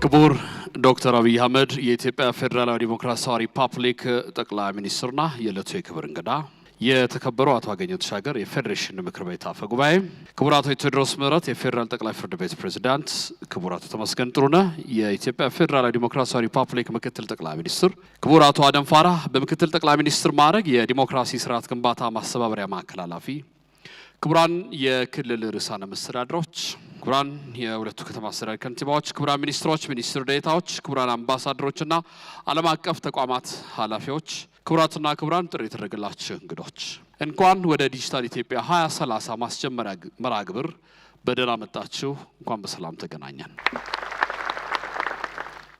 ክቡር ዶክተር አብይ አህመድ የኢትዮጵያ ፌደራላዊ ዲሞክራሲያዊ ሪፐብሊክ ጠቅላይ ሚኒስትርና የዕለቱ የክብር እንግዳ፣ የተከበሩ አቶ አገኘሁ ተሻገር የፌዴሬሽን ምክር ቤት አፈ ጉባኤ፣ ክቡር አቶ ቴዎድሮስ ምህረት የፌደራል ጠቅላይ ፍርድ ቤት ፕሬዝዳንት፣ ክቡር አቶ ተመስገን ጥሩነህ የኢትዮጵያ ፌደራላዊ ዲሞክራሲያዊ ሪፐብሊክ ምክትል ጠቅላይ ሚኒስትር፣ ክቡር አቶ አደም ፋራህ በምክትል ጠቅላይ ሚኒስትር ማዕረግ የዲሞክራሲ ስርዓት ግንባታ ማስተባበሪያ ማዕከል ኃላፊ፣ ክቡራን የክልል ርዕሳነ መስተዳድሮች፣ ክቡራን የሁለቱ ከተማ አስተዳደር ከንቲባዎች፣ ክቡራን ሚኒስትሮች፣ ሚኒስትር ዴኤታዎች፣ ክቡራን አምባሳደሮችና ዓለም አቀፍ ተቋማት ኃላፊዎች፣ ክቡራትና ክቡራን ጥሪ የተደረገላችሁ እንግዶች እንኳን ወደ ዲጂታል ኢትዮጵያ 2030 ማስጀመሪያ መርሃ ግብር በደህና መጣችሁ። እንኳን በሰላም ተገናኘን።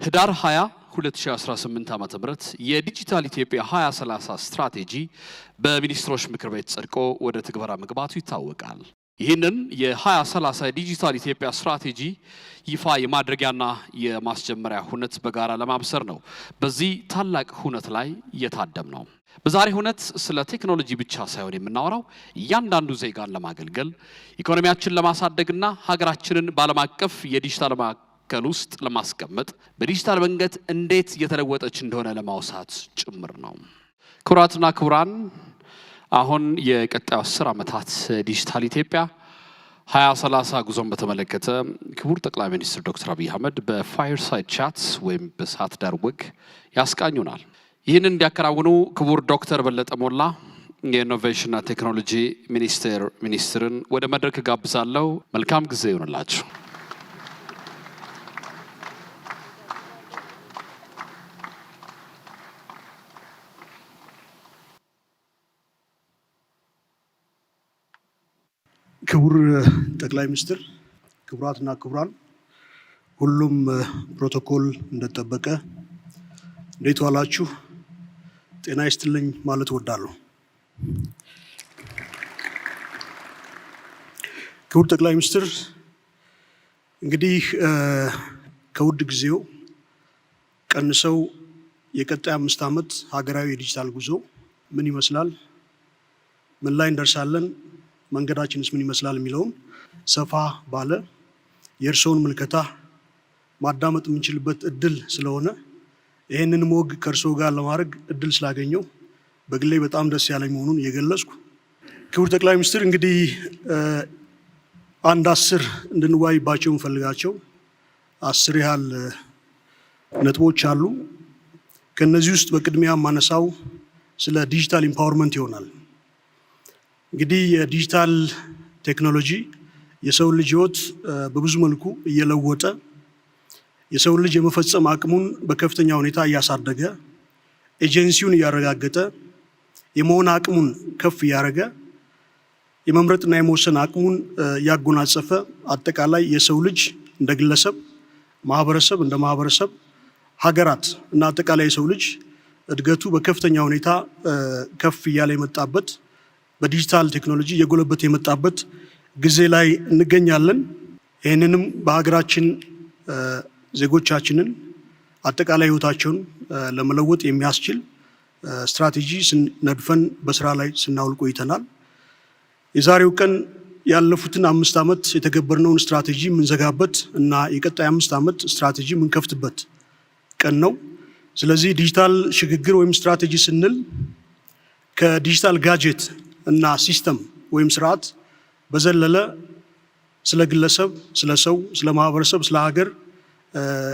ህዳር 20 2018 ዓ.ም የዲጂታል ኢትዮጵያ 2030 ስትራቴጂ በሚኒስትሮች ምክር ቤት ጸድቆ ወደ ትግበራ መግባቱ ይታወቃል። ይህንን የ2030 ዲጂታል ኢትዮጵያ ስትራቴጂ ይፋ የማድረጊያና የማስጀመሪያ ሁነት በጋራ ለማብሰር ነው በዚህ ታላቅ ሁነት ላይ እየታደም ነው። በዛሬ ሁነት ስለ ቴክኖሎጂ ብቻ ሳይሆን የምናወራው እያንዳንዱ ዜጋን ለማገልገል ኢኮኖሚያችንን ለማሳደግና ሀገራችንን በዓለም አቀፍ የዲጂታል ማዕከል ውስጥ ለማስቀመጥ በዲጂታል መንገድ እንዴት እየተለወጠች እንደሆነ ለማውሳት ጭምር ነው። ክቡራትና ክቡራን አሁን የቀጣዩ 10 ዓመታት ዲጂታል ኢትዮጵያ 2030 ጉዞን በተመለከተ ክቡር ጠቅላይ ሚኒስትር ዶክተር አብይ አህመድ በፋየርሳይድ ቻት ወይም በሰዓት ዳር ወግ ያስቃኙናል። ይህንን እንዲያከናውኑ ክቡር ዶክተር በለጠ ሞላ የኢኖቬሽንና ቴክኖሎጂ ሚኒስትርን ወደ መድረክ ጋብዛለሁ። መልካም ጊዜ ይሁንላችሁ። ክቡር ጠቅላይ ሚኒስትር፣ ክቡራትና ክቡራን፣ ሁሉም ፕሮቶኮል እንደተጠበቀ እንዴት ዋላችሁ? ጤና ይስጥልኝ ማለት እወዳለሁ። ክቡር ጠቅላይ ሚኒስትር፣ እንግዲህ ከውድ ጊዜው ቀንሰው የቀጣይ 5 ዓመት ሀገራዊ የዲጂታል ጉዞ ምን ይመስላል፣ ምን ላይ እንደርሳለን፣ መንገዳችንስ ምን ይመስላል የሚለውን ሰፋ ባለ የእርስዎን ምልከታ ማዳመጥ የምንችልበት እድል ስለሆነ ይህንን ሞግ ከእርስዎ ጋር ለማድረግ እድል ስላገኘው በግሌ በጣም ደስ ያለኝ መሆኑን እየገለጽኩ፣ ክቡር ጠቅላይ ሚኒስትር፣ እንግዲህ አንድ 10 እንድንወያይባቸው እንፈልጋቸው 10 ያህል ነጥቦች አሉ። ከነዚህ ውስጥ በቅድሚያ ማነሳው ስለ ዲጂታል ኢምፓወርመንት ይሆናል። እንግዲህ የዲጂታል ቴክኖሎጂ የሰው ልጅ ህይወት በብዙ መልኩ እየለወጠ የሰው ልጅ የመፈጸም አቅሙን በከፍተኛ ሁኔታ እያሳደገ ኤጀንሲውን እያረጋገጠ የመሆን አቅሙን ከፍ እያደረገ የመምረጥና የመወሰን አቅሙን እያጎናጸፈ አጠቃላይ የሰው ልጅ እንደ ግለሰብ፣ ማህበረሰብ እንደ ማህበረሰብ፣ ሀገራት እና አጠቃላይ የሰው ልጅ እድገቱ በከፍተኛ ሁኔታ ከፍ እያለ የመጣበት በዲጂታል ቴክኖሎጂ እየጎለበተ የመጣበት ጊዜ ላይ እንገኛለን። ይህንንም በሀገራችን ዜጎቻችንን አጠቃላይ ህይወታቸውን ለመለወጥ የሚያስችል ስትራቴጂ ነድፈን በስራ ላይ ስናውል ቆይተናል። የዛሬው ቀን ያለፉትን 5 ዓመት የተገበርነውን ስትራቴጂ የምንዘጋበት እና የቀጣይ 5 ዓመት ስትራቴጂ የምንከፍትበት ቀን ነው። ስለዚህ ዲጂታል ሽግግር ወይም ስትራቴጂ ስንል ከዲጂታል ጋጀት እና ሲስተም ወይም ስርዓት በዘለለ ስለ ግለሰብ፣ ስለ ሰው፣ ስለ ማህበረሰብ፣ ስለ ሀገር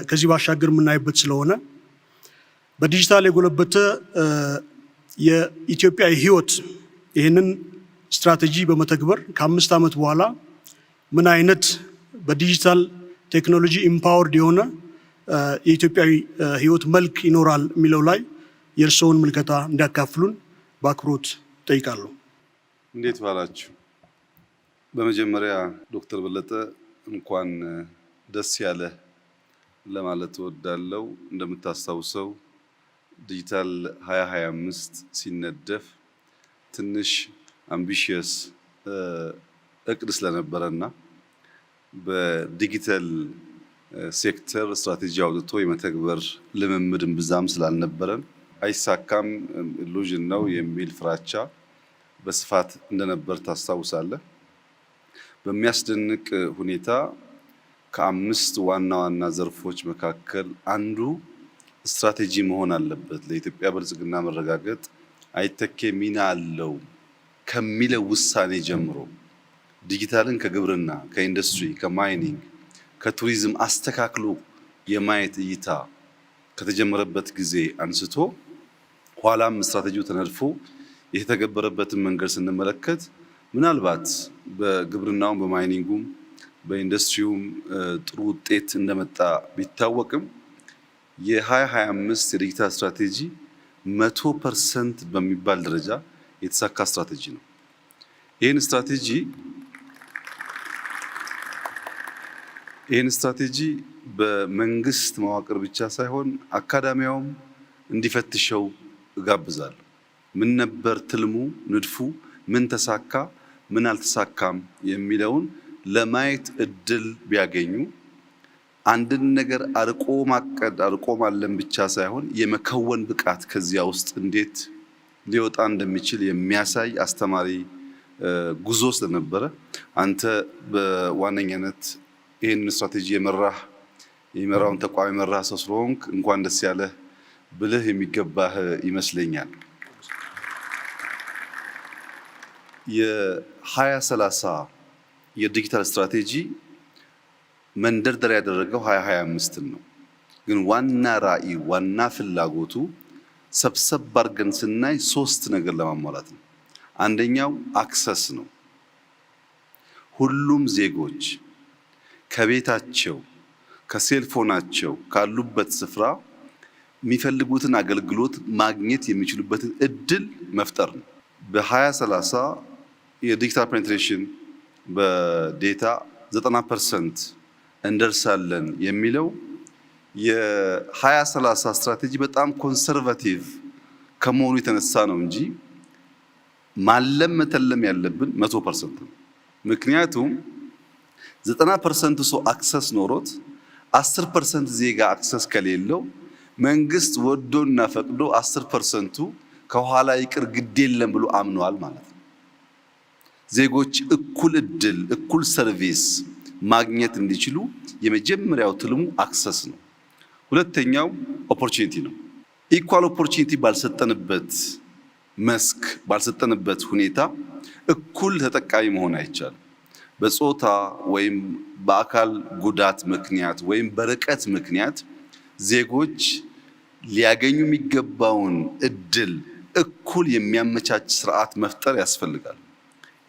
ከዚህ ባሻገር የምናይበት ስለሆነ በዲጂታል የጎለበተ የኢትዮጵያ ህይወት ይህንን ስትራቴጂ በመተግበር ከ5 ዓመት በኋላ ምን አይነት በዲጂታል ቴክኖሎጂ ኢምፓወርድ የሆነ የኢትዮጵያዊ ህይወት መልክ ይኖራል የሚለው ላይ የእርስዎን ምልከታ እንዲያካፍሉን በአክብሮት ጠይቃለሁ። እንዴት ዋላችሁ? በመጀመሪያ ዶክተር በለጠ እንኳን ደስ ያለ ለማለት እወዳለሁ። እንደምታስታውሰው ዲጂታል 2025 ሲነደፍ ትንሽ አምቢሽየስ እቅድ ስለነበረና በዲጂታል ሴክተር ስትራቴጂ አውጥቶ የመተግበር ልምምድን ብዛም ስላልነበረን አይሳካም፣ ኢሉዥን ነው የሚል ፍራቻ በስፋት እንደነበር ታስታውሳለህ። በሚያስደንቅ ሁኔታ ከአምስት ዋና ዋና ዘርፎች መካከል አንዱ ስትራቴጂ መሆን አለበት። ለኢትዮጵያ ብልጽግና መረጋገጥ አይተኬ ሚና አለው ከሚለው ውሳኔ ጀምሮ ዲጂታልን ከግብርና፣ ከኢንዱስትሪ፣ ከማይኒንግ፣ ከቱሪዝም አስተካክሎ የማየት እይታ ከተጀመረበት ጊዜ አንስቶ ኋላም ስትራቴጂው ተነድፎ የተተገበረበትን መንገድ ስንመለከት ምናልባት በግብርናውም በማይኒንጉም በኢንዱስትሪውም ጥሩ ውጤት እንደመጣ ቢታወቅም የ2025 የዲጂታል ስትራቴጂ 100% በሚባል ደረጃ የተሳካ ስትራቴጂ ነው። ይህን ስትራቴጂ በመንግስት መዋቅር ብቻ ሳይሆን አካዳሚያውም እንዲፈትሸው እጋብዛለሁ። ምን ነበር ትልሙ፣ ንድፉ፣ ምን ተሳካ፣ ምን አልተሳካም የሚለውን ለማየት እድል ቢያገኙ አንድን ነገር አርቆ ማቀድ አርቆ ማለም ብቻ ሳይሆን የመከወን ብቃት ከዚያ ውስጥ እንዴት ሊወጣ እንደሚችል የሚያሳይ አስተማሪ ጉዞ ስለነበረ አንተ በዋነኛነት ይህን ስትራቴጂ የመራውን ተቋም የመራህ ሰው ስለሆንክ እንኳን ደስ ያለህ ብልህ የሚገባህ ይመስለኛል። የ2030 የዲጂታል ስትራቴጂ መንደርደሪያ ያደረገው 2025 ነው። ግን ዋና ራዕይ ዋና ፍላጎቱ ሰብሰብ አድርገን ስናይ 3 ነገር ለማሟላት ነው። አንደኛው አክሰስ ነው። ሁሉም ዜጎች ከቤታቸው ከሴልፎናቸው ካሉበት ስፍራ የሚፈልጉትን አገልግሎት ማግኘት የሚችሉበትን እድል መፍጠር ነው። በ2030 የዲጂታል ፔኔትሬሽን በዴታ 90% እንደርሳለን የሚለው የ2030 ስትራቴጂ በጣም ኮንሰርቫቲቭ ከመሆኑ የተነሳ ነው እንጂ ማለም መተለም ያለብን 100% ነው። ምክንያቱም 90% ሰው አክሰስ ኖሮት 10% ዜጋ አክሰስ ከሌለው መንግስት ወዶና ፈቅዶ 10%ቱ ከኋላ ይቅር ግድ የለም ብሎ አምኗል ማለት ነው። ዜጎች እኩል እድል እኩል ሰርቪስ ማግኘት እንዲችሉ የመጀመሪያው ትልሙ አክሰስ ነው። ሁለተኛው ኦፖርቹኒቲ ነው። ኢኳል ኦፖርቹኒቲ ባልሰጠንበት መስክ ባልሰጠንበት ሁኔታ እኩል ተጠቃሚ መሆን አይቻልም። በጾታ ወይም በአካል ጉዳት ምክንያት ወይም በርቀት ምክንያት ዜጎች ሊያገኙ የሚገባውን እድል እኩል የሚያመቻች ስርዓት መፍጠር ያስፈልጋል።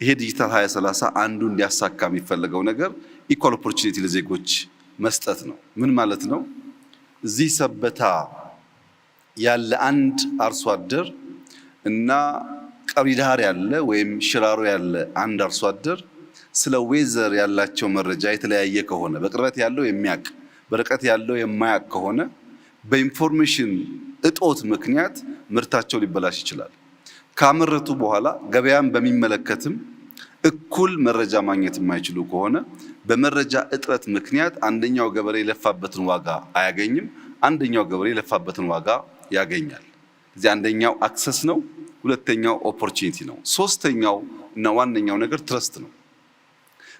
ይሄ ዲጂታል 2030 አንዱ እንዲያሳካ የሚፈልገው ነገር ኢኳል ኦፖርቹኒቲ ለዜጎች መስጠት ነው። ምን ማለት ነው? እዚህ ሰበታ ያለ አንድ አርሶ አደር እና ቀብሪ ዳህር ያለ ወይም ሽራሮ ያለ አንድ አርሶ አደር ስለ ዌዘር ያላቸው መረጃ የተለያየ ከሆነ በቅርበት ያለው የሚያቅ በርቀት ያለው የማያቅ ከሆነ በኢንፎርሜሽን እጦት ምክንያት ምርታቸው ሊበላሽ ይችላል። ካመረቱ በኋላ ገበያን በሚመለከትም እኩል መረጃ ማግኘት የማይችሉ ከሆነ በመረጃ እጥረት ምክንያት አንደኛው ገበሬ የለፋበትን ዋጋ አያገኝም፣ አንደኛው ገበሬ የለፋበትን ዋጋ ያገኛል። እዚህ አንደኛው አክሰስ ነው፣ ሁለተኛው ኦፖርቹኒቲ ነው። ሶስተኛው እና ዋነኛው ነገር ትረስት ነው።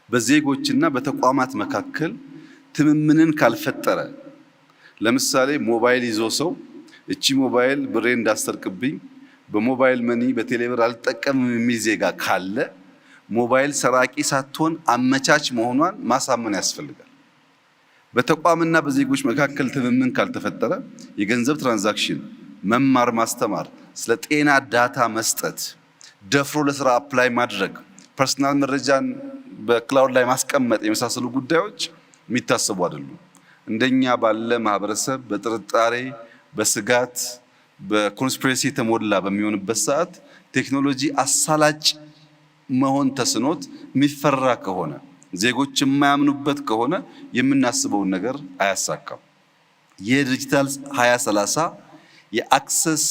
በዜጎችና በተቋማት መካከል ትምምንን ካልፈጠረ ለምሳሌ ሞባይል ይዞ ሰው እቺ ሞባይል ብሬ እንዳሰርቅብኝ በሞባይል መኒ በቴሌብር አልጠቀምም የሚል ዜጋ ካለ ሞባይል ሰራቂ ሳትሆን አመቻች መሆኗን ማሳመን ያስፈልጋል። በተቋምና በዜጎች መካከል ትምምን ካልተፈጠረ የገንዘብ ትራንዛክሽን፣ መማር ማስተማር፣ ስለ ጤና ዳታ መስጠት፣ ደፍሮ ለስራ አፕላይ ማድረግ፣ ፐርሰናል መረጃን በክላውድ ላይ ማስቀመጥ የመሳሰሉ ጉዳዮች የሚታሰቡ አይደሉም። እንደኛ ባለ ማህበረሰብ በጥርጣሬ በስጋት በኮንስፒሬሲ የተሞላ በሚሆንበት ሰዓት ቴክኖሎጂ አሳላጭ መሆን ተስኖት የሚፈራ ከሆነ ዜጎች የማያምኑበት ከሆነ የምናስበውን ነገር አያሳካም። የዲጂታል 2030 የአክሰስ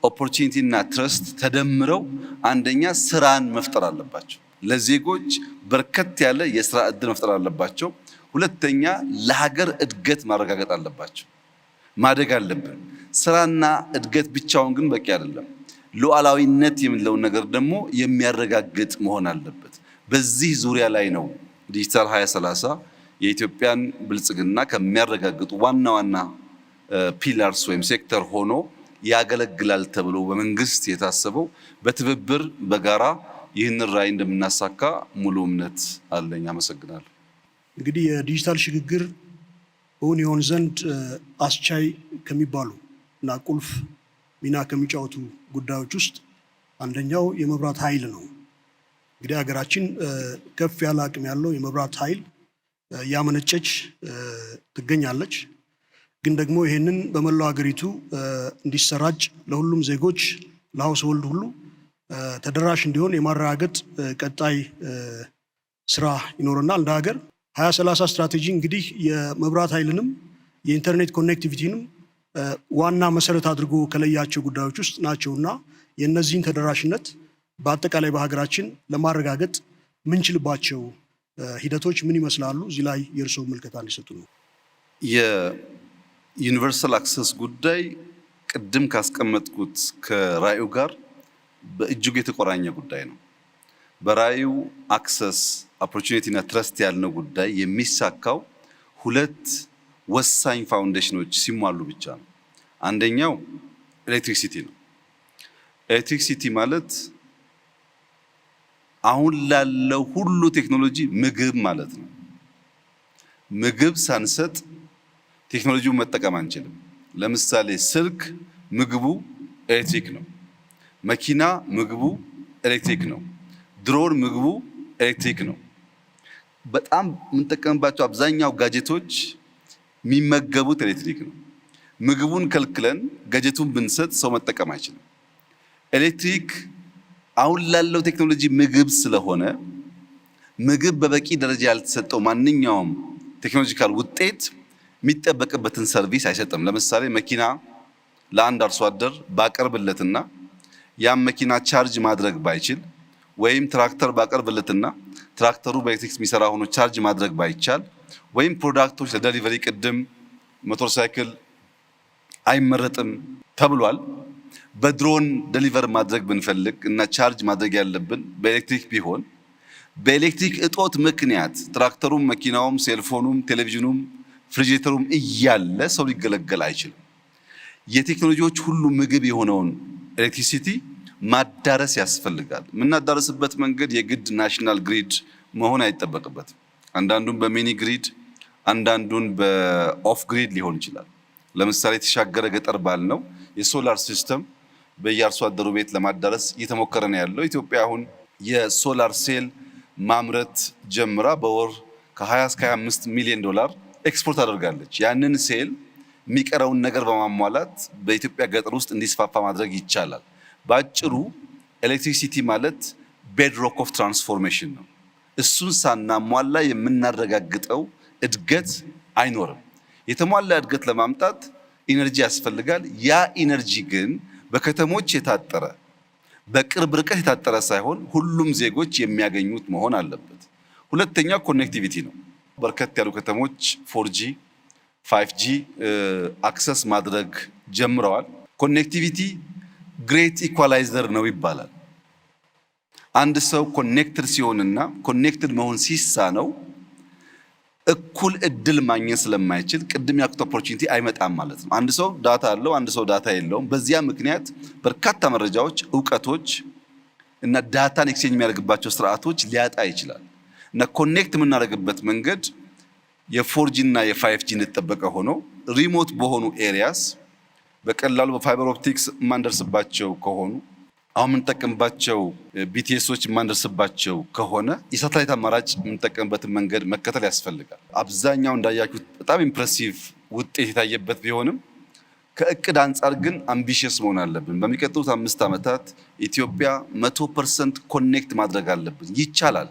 ኦፖርቹኒቲ እና ትረስት ተደምረው አንደኛ ስራን መፍጠር አለባቸው። ለዜጎች በርከት ያለ የስራ እድል መፍጠር አለባቸው። ሁለተኛ ለሀገር እድገት ማረጋገጥ አለባቸው። ማደግ አለብን። ስራና እድገት ብቻውን ግን በቂ አይደለም። ሉዓላዊነት የምንለውን ነገር ደግሞ የሚያረጋግጥ መሆን አለበት። በዚህ ዙሪያ ላይ ነው ዲጂታል 2030 የኢትዮጵያን ብልጽግና ከሚያረጋግጡ ዋና ዋና ፒላርስ ወይም ሴክተር ሆኖ ያገለግላል ተብሎ በመንግስት የታሰበው በትብብር በጋራ ይህንን ራዕይ እንደምናሳካ ሙሉ እምነት አለኝ። አመሰግናለሁ። እንግዲህ የዲጂታል ሽግግር እውን ይሆን ዘንድ አስቻይ ከሚባሉ እና ቁልፍ ሚና ከሚጫወቱ ጉዳዮች ውስጥ አንደኛው የመብራት ኃይል ነው። እንግዲህ ሀገራችን ከፍ ያለ አቅም ያለው የመብራት ኃይል ያመነጨች ትገኛለች። ግን ደግሞ ይህንን በመላው ሀገሪቱ እንዲሰራጭ ለሁሉም ዜጎች ለሀውስሆልድ ሁሉ ተደራሽ እንዲሆን የማረጋገጥ ቀጣይ ስራ ይኖረናል። እንደ ሀገር 2030 ስትራቴጂ እንግዲህ የመብራት ኃይልንም የኢንተርኔት ኮኔክቲቪቲንም ዋና መሰረት አድርጎ ከለያቸው ጉዳዮች ውስጥ ናቸውና የእነዚህን ተደራሽነት በአጠቃላይ በሀገራችን ለማረጋገጥ ምንችልባቸው ሂደቶች ምን ይመስላሉ? እዚህ ላይ የእርስዎ ምልከታ እንዲሰጡ ነው። የዩኒቨርሳል አክሰስ ጉዳይ ቅድም ካስቀመጥኩት ከራዕዩ ጋር በእጅጉ የተቆራኘ ጉዳይ ነው። በራዕዩ አክሰስ ኦፖርቹኒቲ እና ትረስት ያልነው ጉዳይ የሚሳካው ሁለት ወሳኝ ፋውንዴሽኖች ሲሟሉ ብቻ ነው። አንደኛው ኤሌክትሪክሲቲ ነው። ኤሌክትሪክሲቲ ማለት አሁን ላለው ሁሉ ቴክኖሎጂ ምግብ ማለት ነው። ምግብ ሳንሰጥ ቴክኖሎጂውን መጠቀም አንችልም። ለምሳሌ ስልክ ምግቡ ኤሌክትሪክ ነው። መኪና ምግቡ ኤሌክትሪክ ነው። ድሮን ምግቡ ኤሌክትሪክ ነው። በጣም የምንጠቀምባቸው አብዛኛው ጋጀቶች የሚመገቡት ኤሌክትሪክ ነው። ምግቡን ከልክለን ጋጀቱን ብንሰጥ ሰው መጠቀም አይችልም። ኤሌክትሪክ አሁን ላለው ቴክኖሎጂ ምግብ ስለሆነ ምግብ በበቂ ደረጃ ያልተሰጠው ማንኛውም ቴክኖሎጂካል ውጤት የሚጠበቅበትን ሰርቪስ አይሰጥም። ለምሳሌ መኪና ለአንድ አርሶ አደር ባቀርብለትና ያም መኪና ቻርጅ ማድረግ ባይችል ወይም ትራክተር ባቀርብለትና ትራክተሩ በኤሌክትሪክ የሚሰራ ሆኖ ቻርጅ ማድረግ ባይቻል ወይም ፕሮዳክቶች ለዴሊቨሪ ቅድም ሞተር ሳይክል አይመረጥም ተብሏል። በድሮን ዴሊቨር ማድረግ ብንፈልግ እና ቻርጅ ማድረግ ያለብን በኤሌክትሪክ ቢሆን በኤሌክትሪክ እጦት ምክንያት ትራክተሩም፣ መኪናውም፣ ሴልፎኑም፣ ቴሌቪዥኑም፣ ፍሪጅተሩም እያለ ሰው ሊገለገል አይችልም። የቴክኖሎጂዎች ሁሉ ምግብ የሆነውን ኤሌክትሪሲቲ ማዳረስ ያስፈልጋል። የምናዳረስበት መንገድ የግድ ናሽናል ግሪድ መሆን አይጠበቅበትም። አንዳንዱን በሚኒ ግሪድ፣ አንዳንዱን በኦፍ ግሪድ ሊሆን ይችላል። ለምሳሌ የተሻገረ ገጠር ባልነው የሶላር ሲስተም በየአርሶ አደሩ ቤት ለማዳረስ እየተሞከረ ነው ያለው። ኢትዮጵያ አሁን የሶላር ሴል ማምረት ጀምራ በወር ከ20 እስከ 25 ሚሊዮን ዶላር ኤክስፖርት አደርጋለች። ያንን ሴል የሚቀረውን ነገር በማሟላት በኢትዮጵያ ገጠር ውስጥ እንዲስፋፋ ማድረግ ይቻላል። በአጭሩ ኤሌክትሪሲቲ ማለት ቤድሮክ ኦፍ ትራንስፎርሜሽን ነው። እሱን ሳናሟላ የምናረጋግጠው እድገት አይኖርም። የተሟላ እድገት ለማምጣት ኢነርጂ ያስፈልጋል። ያ ኢነርጂ ግን በከተሞች የታጠረ በቅርብ ርቀት የታጠረ ሳይሆን ሁሉም ዜጎች የሚያገኙት መሆን አለበት። ሁለተኛው ኮኔክቲቪቲ ነው። በርከት ያሉ ከተሞች 4G 5G አክሰስ ማድረግ ጀምረዋል። ኮኔክቲቪቲ ግሬት ኢኳላይዘር ነው ይባላል። አንድ ሰው ኮኔክትድ ሲሆንና ኮኔክትድ መሆን ሲሳነው እኩል እድል ማግኘት ስለማይችል ቅድም ያልኩት ኦፖርቹኒቲ አይመጣም ማለት ነው። አንድ ሰው ዳታ አለው፣ አንድ ሰው ዳታ የለውም። በዚያ ምክንያት በርካታ መረጃዎች፣ እውቀቶች እና ዳታን ኤክስቼንጅ የሚያደርግባቸው ስርዓቶች ሊያጣ ይችላል። እና ኮኔክት የምናደርግበት መንገድ የ4G እና የ5G እንደተጠበቀ ሆኖ ሪሞት በሆኑ ኤሪያስ በቀላሉ በፋይበር ኦፕቲክስ የማንደርስባቸው ከሆኑ አሁን የምንጠቀምባቸው ቢቲኤሶች የማንደርስባቸው ከሆነ የሳተላይት አማራጭ የምንጠቀምበትን መንገድ መከተል ያስፈልጋል። አብዛኛው እንዳያችሁት በጣም ኢምፕሬሲቭ ውጤት የታየበት ቢሆንም ከእቅድ አንጻር ግን አምቢሽየስ መሆን አለብን። በሚቀጥሉት 5 ዓመታት ኢትዮጵያ 100% ኮኔክት ማድረግ አለብን። ይቻላል።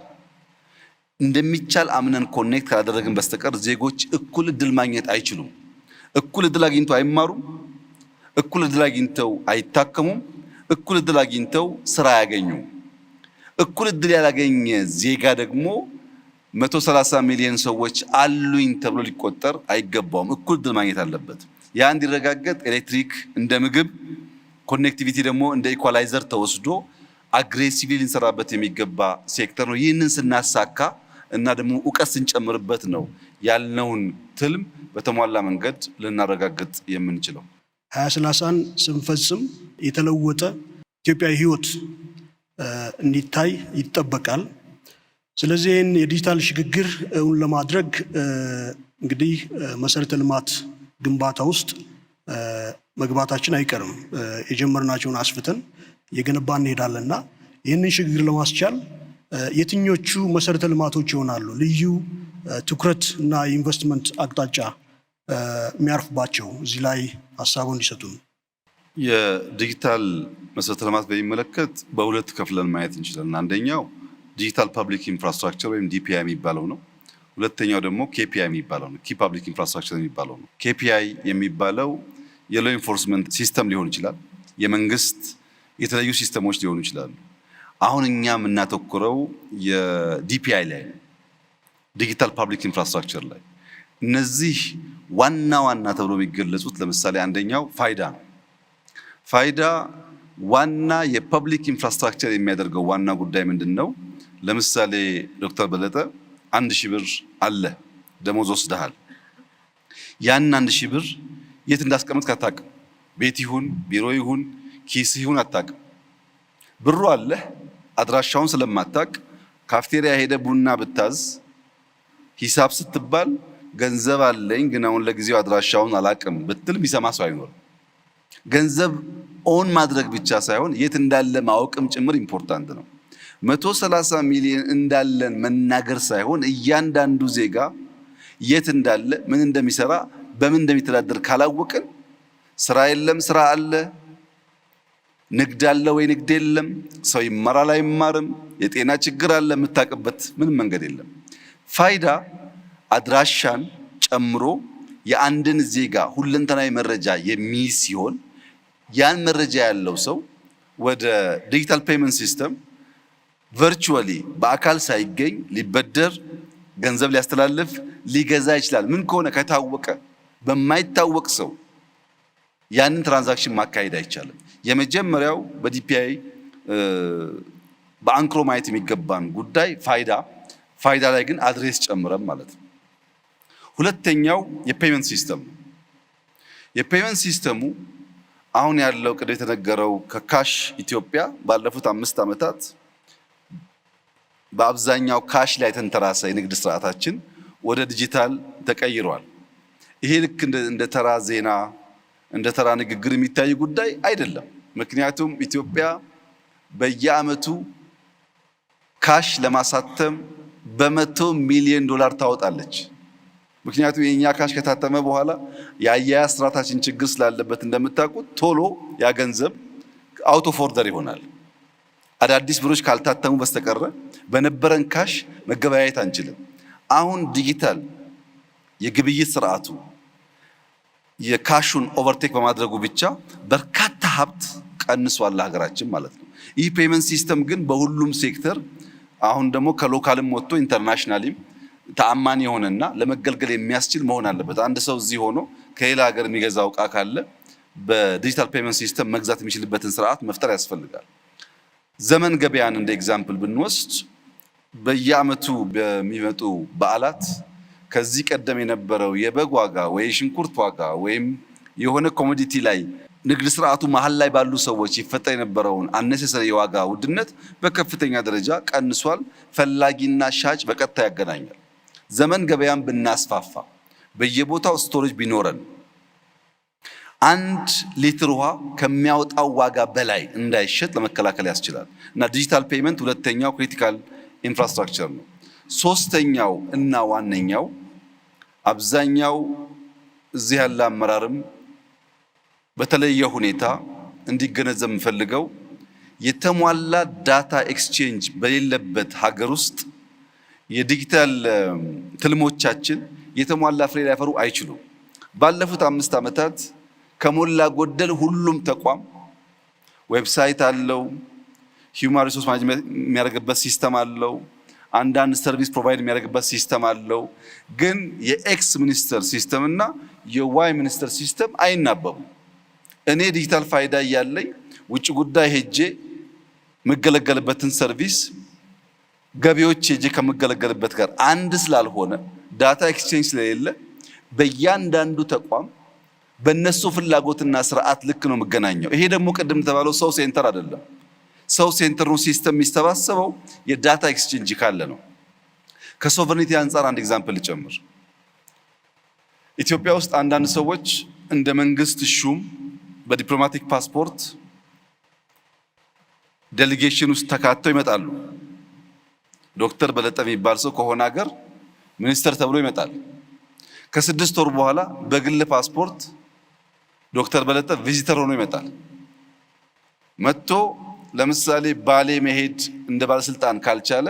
እንደሚቻል አምነን ኮኔክት ካላደረግን በስተቀር ዜጎች እኩል እድል ማግኘት አይችሉም። እኩል እድል አግኝተው አይማሩም። እኩል እድል አግኝተው አይታከሙም። እኩል እድል አግኝተው ስራ አያገኙም። እኩል እድል ያላገኘ ዜጋ ደግሞ 130 ሚሊዮን ሰዎች አሉኝ ተብሎ ሊቆጠር አይገባውም። እኩል እድል ማግኘት አለበት። ያ እንዲረጋገጥ ኤሌክትሪክ እንደ ምግብ፣ ኮኔክቲቪቲ ደግሞ እንደ ኢኳላይዘር ተወስዶ አግሬሲቭሊ ልንሰራበት የሚገባ ሴክተር ነው። ይህንን ስናሳካ እና ደግሞ እውቀት ስንጨምርበት ነው ያልነውን ትልም በተሟላ መንገድ ልናረጋግጥ የምንችለው። 2030ን ስንፈጽም የተለወጠ ኢትዮጵያዊ ህይወት እንዲታይ ይጠበቃል። ስለዚህ ይህን የዲጂታል ሽግግር ለማድረግ እንግዲህ መሰረተ ልማት ግንባታ ውስጥ መግባታችን አይቀርም። የጀመርናቸውን አስፍተን የገነባን እንሄዳለንና ይህንን ሽግግር ለማስቻል የትኞቹ መሰረተ ልማቶች ይሆናሉ ልዩ ትኩረት እና ኢንቨስትመንት አቅጣጫ የሚያርፍባቸው? እዚህ ላይ ሀሳቡን እንዲሰጡን። የዲጂታል መሰረተ ልማት በሚመለከት በሁለት ከፍለን ማየት እንችላለን። አንደኛው ዲጂታል ፐብሊክ ኢንፍራስትራክቸር ወይም ዲፒአይ የሚባለው ነው። ሁለተኛው ደግሞ ኬፒአይ የሚባለው ነው፣ ኪ ፐብሊክ ኢንፍራስትራክቸር የሚባለው ነው። ኬፒአይ የሚባለው የሎ ኢንፎርስመንት ሲስተም ሊሆን ይችላል፣ የመንግስት የተለያዩ ሲስተሞች ሊሆኑ ይችላሉ። አሁን እኛ የምናተኩረው የዲፒአይ ላይ ነው፣ ዲጂታል ፐብሊክ ኢንፍራስትራክቸር ላይ። እነዚህ ዋና ዋና ተብሎ የሚገለጹት ለምሳሌ አንደኛው ፋይዳ ነው። ፋይዳ ዋና የፐብሊክ ኢንፍራስትራክቸር የሚያደርገው ዋና ጉዳይ ምንድን ነው? ለምሳሌ ዶክተር በለጠ 1000 ብር አለ ደሞዝ ወስደሃል። ያን 1000 ብር የት እንዳስቀመጥክ አታውቅም። ቤት ይሁን ቢሮ ይሁን ኪስ ይሁን አታውቅም። ብሩ አለ፣ አድራሻውን ስለማታውቅ ካፍቴሪያ ሄደ ቡና ብታዝ ሂሳብ ስትባል ገንዘብ አለኝ ግን አሁን ለጊዜው አድራሻውን አላውቅም ብትል የሚሰማ ሰው አይኖርም። ገንዘብ ኦን ማድረግ ብቻ ሳይሆን የት እንዳለ ማወቅም ጭምር ኢምፖርታንት ነው። 130 ሚሊዮን እንዳለን መናገር ሳይሆን እያንዳንዱ ዜጋ የት እንዳለ ምን እንደሚሰራ በምን እንደሚተዳደር ካላወቅን ስራ የለም ስራ አለ፣ ንግድ አለ ወይ ንግድ የለም፣ ሰው ይማራል አይማርም፣ የጤና ችግር አለ የምታውቅበት ምንም መንገድ የለም። ፋይዳ አድራሻን ጨምሮ የአንድን ዜጋ ሁለንተናዊ መረጃ የሚይዝ ሲሆን ያን መረጃ ያለው ሰው ወደ ዲጂታል ፔመንት ሲስተም ቨርቹዋሊ በአካል ሳይገኝ ሊበደር፣ ገንዘብ ሊያስተላልፍ፣ ሊገዛ ይችላል። ምን ከሆነ ከታወቀ በማይታወቅ ሰው ያንን ትራንዛክሽን ማካሄድ አይቻልም። የመጀመሪያው በዲፒአይ በአንክሮ ማየት የሚገባን ጉዳይ ፋይዳ ላይ ግን አድሬስ ጨምረም ማለት ነው። ሁለተኛው የፔመንት ሲስተም ነው። የፔመንት ሲስተሙ አሁን ያለው ቅድም የተነገረው ከካሽ ኢትዮጵያ ባለፉት 5 ዓመታት በአብዛኛው ካሽ ላይ ተንተራሰ የንግድ ስርዓታችን ወደ ዲጂታል ተቀይሯል። ይሄ ልክ እንደ ተራ ዜና እንደ ተራ ንግግር የሚታይ ጉዳይ አይደለም። ምክንያቱም ኢትዮጵያ በየዓመቱ ካሽ ለማሳተም በ100 ሚሊዮን ዶላር ታወጣለች። ምክንያቱም የኛ ካሽ ከታተመ በኋላ የአያያዝ ስርዓታችን ችግር ስላለበት እንደምታውቁት ቶሎ ያ ገንዘብ አውት ኦፍ ኦርደር ይሆናል። አዳዲስ ብሮች ካልታተሙ በስተቀረ በነበረን ካሽ መገበያየት አንችልም። አሁን ዲጂታል የግብይት ስርዓቱ የካሹን ኦቨርቴክ በማድረጉ ብቻ በርካታ ሀብት ቀንሷል ለሀገራችን ማለት ነው። ይህ ፔመንት ሲስተም ግን በሁሉም ሴክተር አሁን ደግሞ ከሎካልም ወጥቶ ኢንተርናሽናሊም ተአማኒ የሆነና ለመገልገል የሚያስችል መሆን አለበት። አንድ ሰው እዚህ ሆኖ ከሌላ ሀገር የሚገዛው ዕቃ ካለ በዲጂታል ፔመንት ሲስተም መግዛት የሚችልበትን ስርዓት መፍጠር ያስፈልጋል። ዘመን ገበያን እንደ ኤግዛምፕል ብንወስድ በየዓመቱ በሚመጡ በዓላት ከዚህ ቀደም የነበረው የበግ ዋጋ ወይ ሽንኩርት ዋጋ ወይም የሆነ ኮሞዲቲ ላይ ንግድ ስርዓቱ መሀል ላይ ባሉ ሰዎች ይፈጠር የነበረውን አነሰሰሪ የዋጋ ውድነት በከፍተኛ ደረጃ ቀንሷል። ፈላጊና ሻጭ በቀጥታ ያገናኛል። ዘመን ገበያን ብናስፋፋ በየቦታው ስቶሬጅ ቢኖረን 1 ሊትር ውሃ ከሚያወጣው ዋጋ በላይ እንዳይሸጥ ለመከላከል ያስችላል። እና ዲጂታል ፔመንት ሁለተኛው ክሪቲካል ኢንፍራስትራክቸር ነው። ሶስተኛው እና ዋነኛው አብዛኛው እዚህ ያለ አመራርም በተለየ ሁኔታ እንዲገነዘብ የምፈልገው የተሟላ ዳታ ኤክስቼንጅ በሌለበት ሀገር ውስጥ የዲጂታል ትልሞቻችን የተሟላ ፍሬ ሊያፈሩ አይችሉም። ባለፉት 5 ዓመታት ከሞላ ጎደል ሁሉም ተቋም ዌብሳይት አለው፣ ሂውማን ሪሶርስ ማኔጅመንት የሚያደርግበት ሲስተም አለው፣ አንዳንድ ሰርቪስ ፕሮቫይድ የሚያደርግበት ሲስተም አለው። ግን የኤክስ ሚኒስተር ሲስተም እና የዋይ ሚኒስተር ሲስተም አይናበቡም። እኔ ዲጂታል ፋይዳ እያለኝ ውጭ ጉዳይ ሄጄ መገለገልበትን ሰርቪስ ገቢዎች ሄጄ ከመገለገልበት ጋር አንድ ስላልሆነ ዳታ ኤክስቼንጅ ስለሌለ በእያንዳንዱ ተቋም በእነሱ ፍላጎትና ስርዓት ልክ ነው የምገናኘው። ይሄ ደግሞ ቅድም ተባለው ሰው ሴንተር አይደለም። ሰው ሴንተር ነው ሲስተም የሚሰባሰበው የዳታ ኤክስቼንጅ ካለ ነው። ከሶቨሬኒቲ አንጻር አንድ ኤግዛምፕል ልጨምር። ኢትዮጵያ ውስጥ አንዳንድ ሰዎች እንደ መንግስት ሹም በዲፕሎማቲክ ፓስፖርት ዴሊጌሽን ውስጥ ተካተው ይመጣሉ። ዶክተር በለጠ የሚባል ሰው ከሆነ ሀገር ሚኒስተር ተብሎ ይመጣል። ከ6 ወር በኋላ በግል ፓስፖርት ዶክተር በለጠ ቪዚተር ሆኖ ይመጣል። መጥቶ ለምሳሌ ባሌ መሄድ እንደ ባለስልጣን ካልቻለ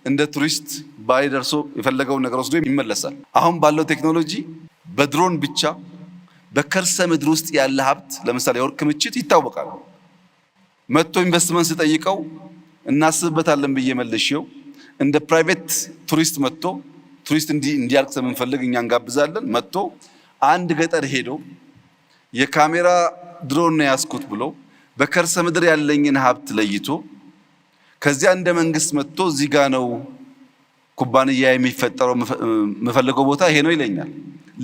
እንደ ቱሪስት ባሌ ደርሶ የፈለገውን ነገር ወስዶ ይመለሳል። አሁን ባለው ቴክኖሎጂ በድሮን ብቻ በከርሰ ምድር ውስጥ ያለ ሀብት ለምሳሌ የወርቅ ክምችት ይታወቃል። መጥቶ ኢንቨስትመንት ስጠይቀው እናስብበታለን ብዬ መልሼው እንደ ፕራይቬት ቱሪስት መጥቶ ቱሪስት እንዲያልቅ ስለምንፈልግ እኛ እንጋብዛለን። መጥቶ አንድ ገጠር ሄዶ የካሜራ ድሮን ነው ያስኩት ብሎ በከርሰ ምድር ያለኝን ሀብት ለይቶ ከዚያ እንደ መንግስት መጥቶ እዚህ ጋ ነው ኩባንያ የሚፈጠረው የምፈልገው ቦታ ይሄ ነው ይለኛል።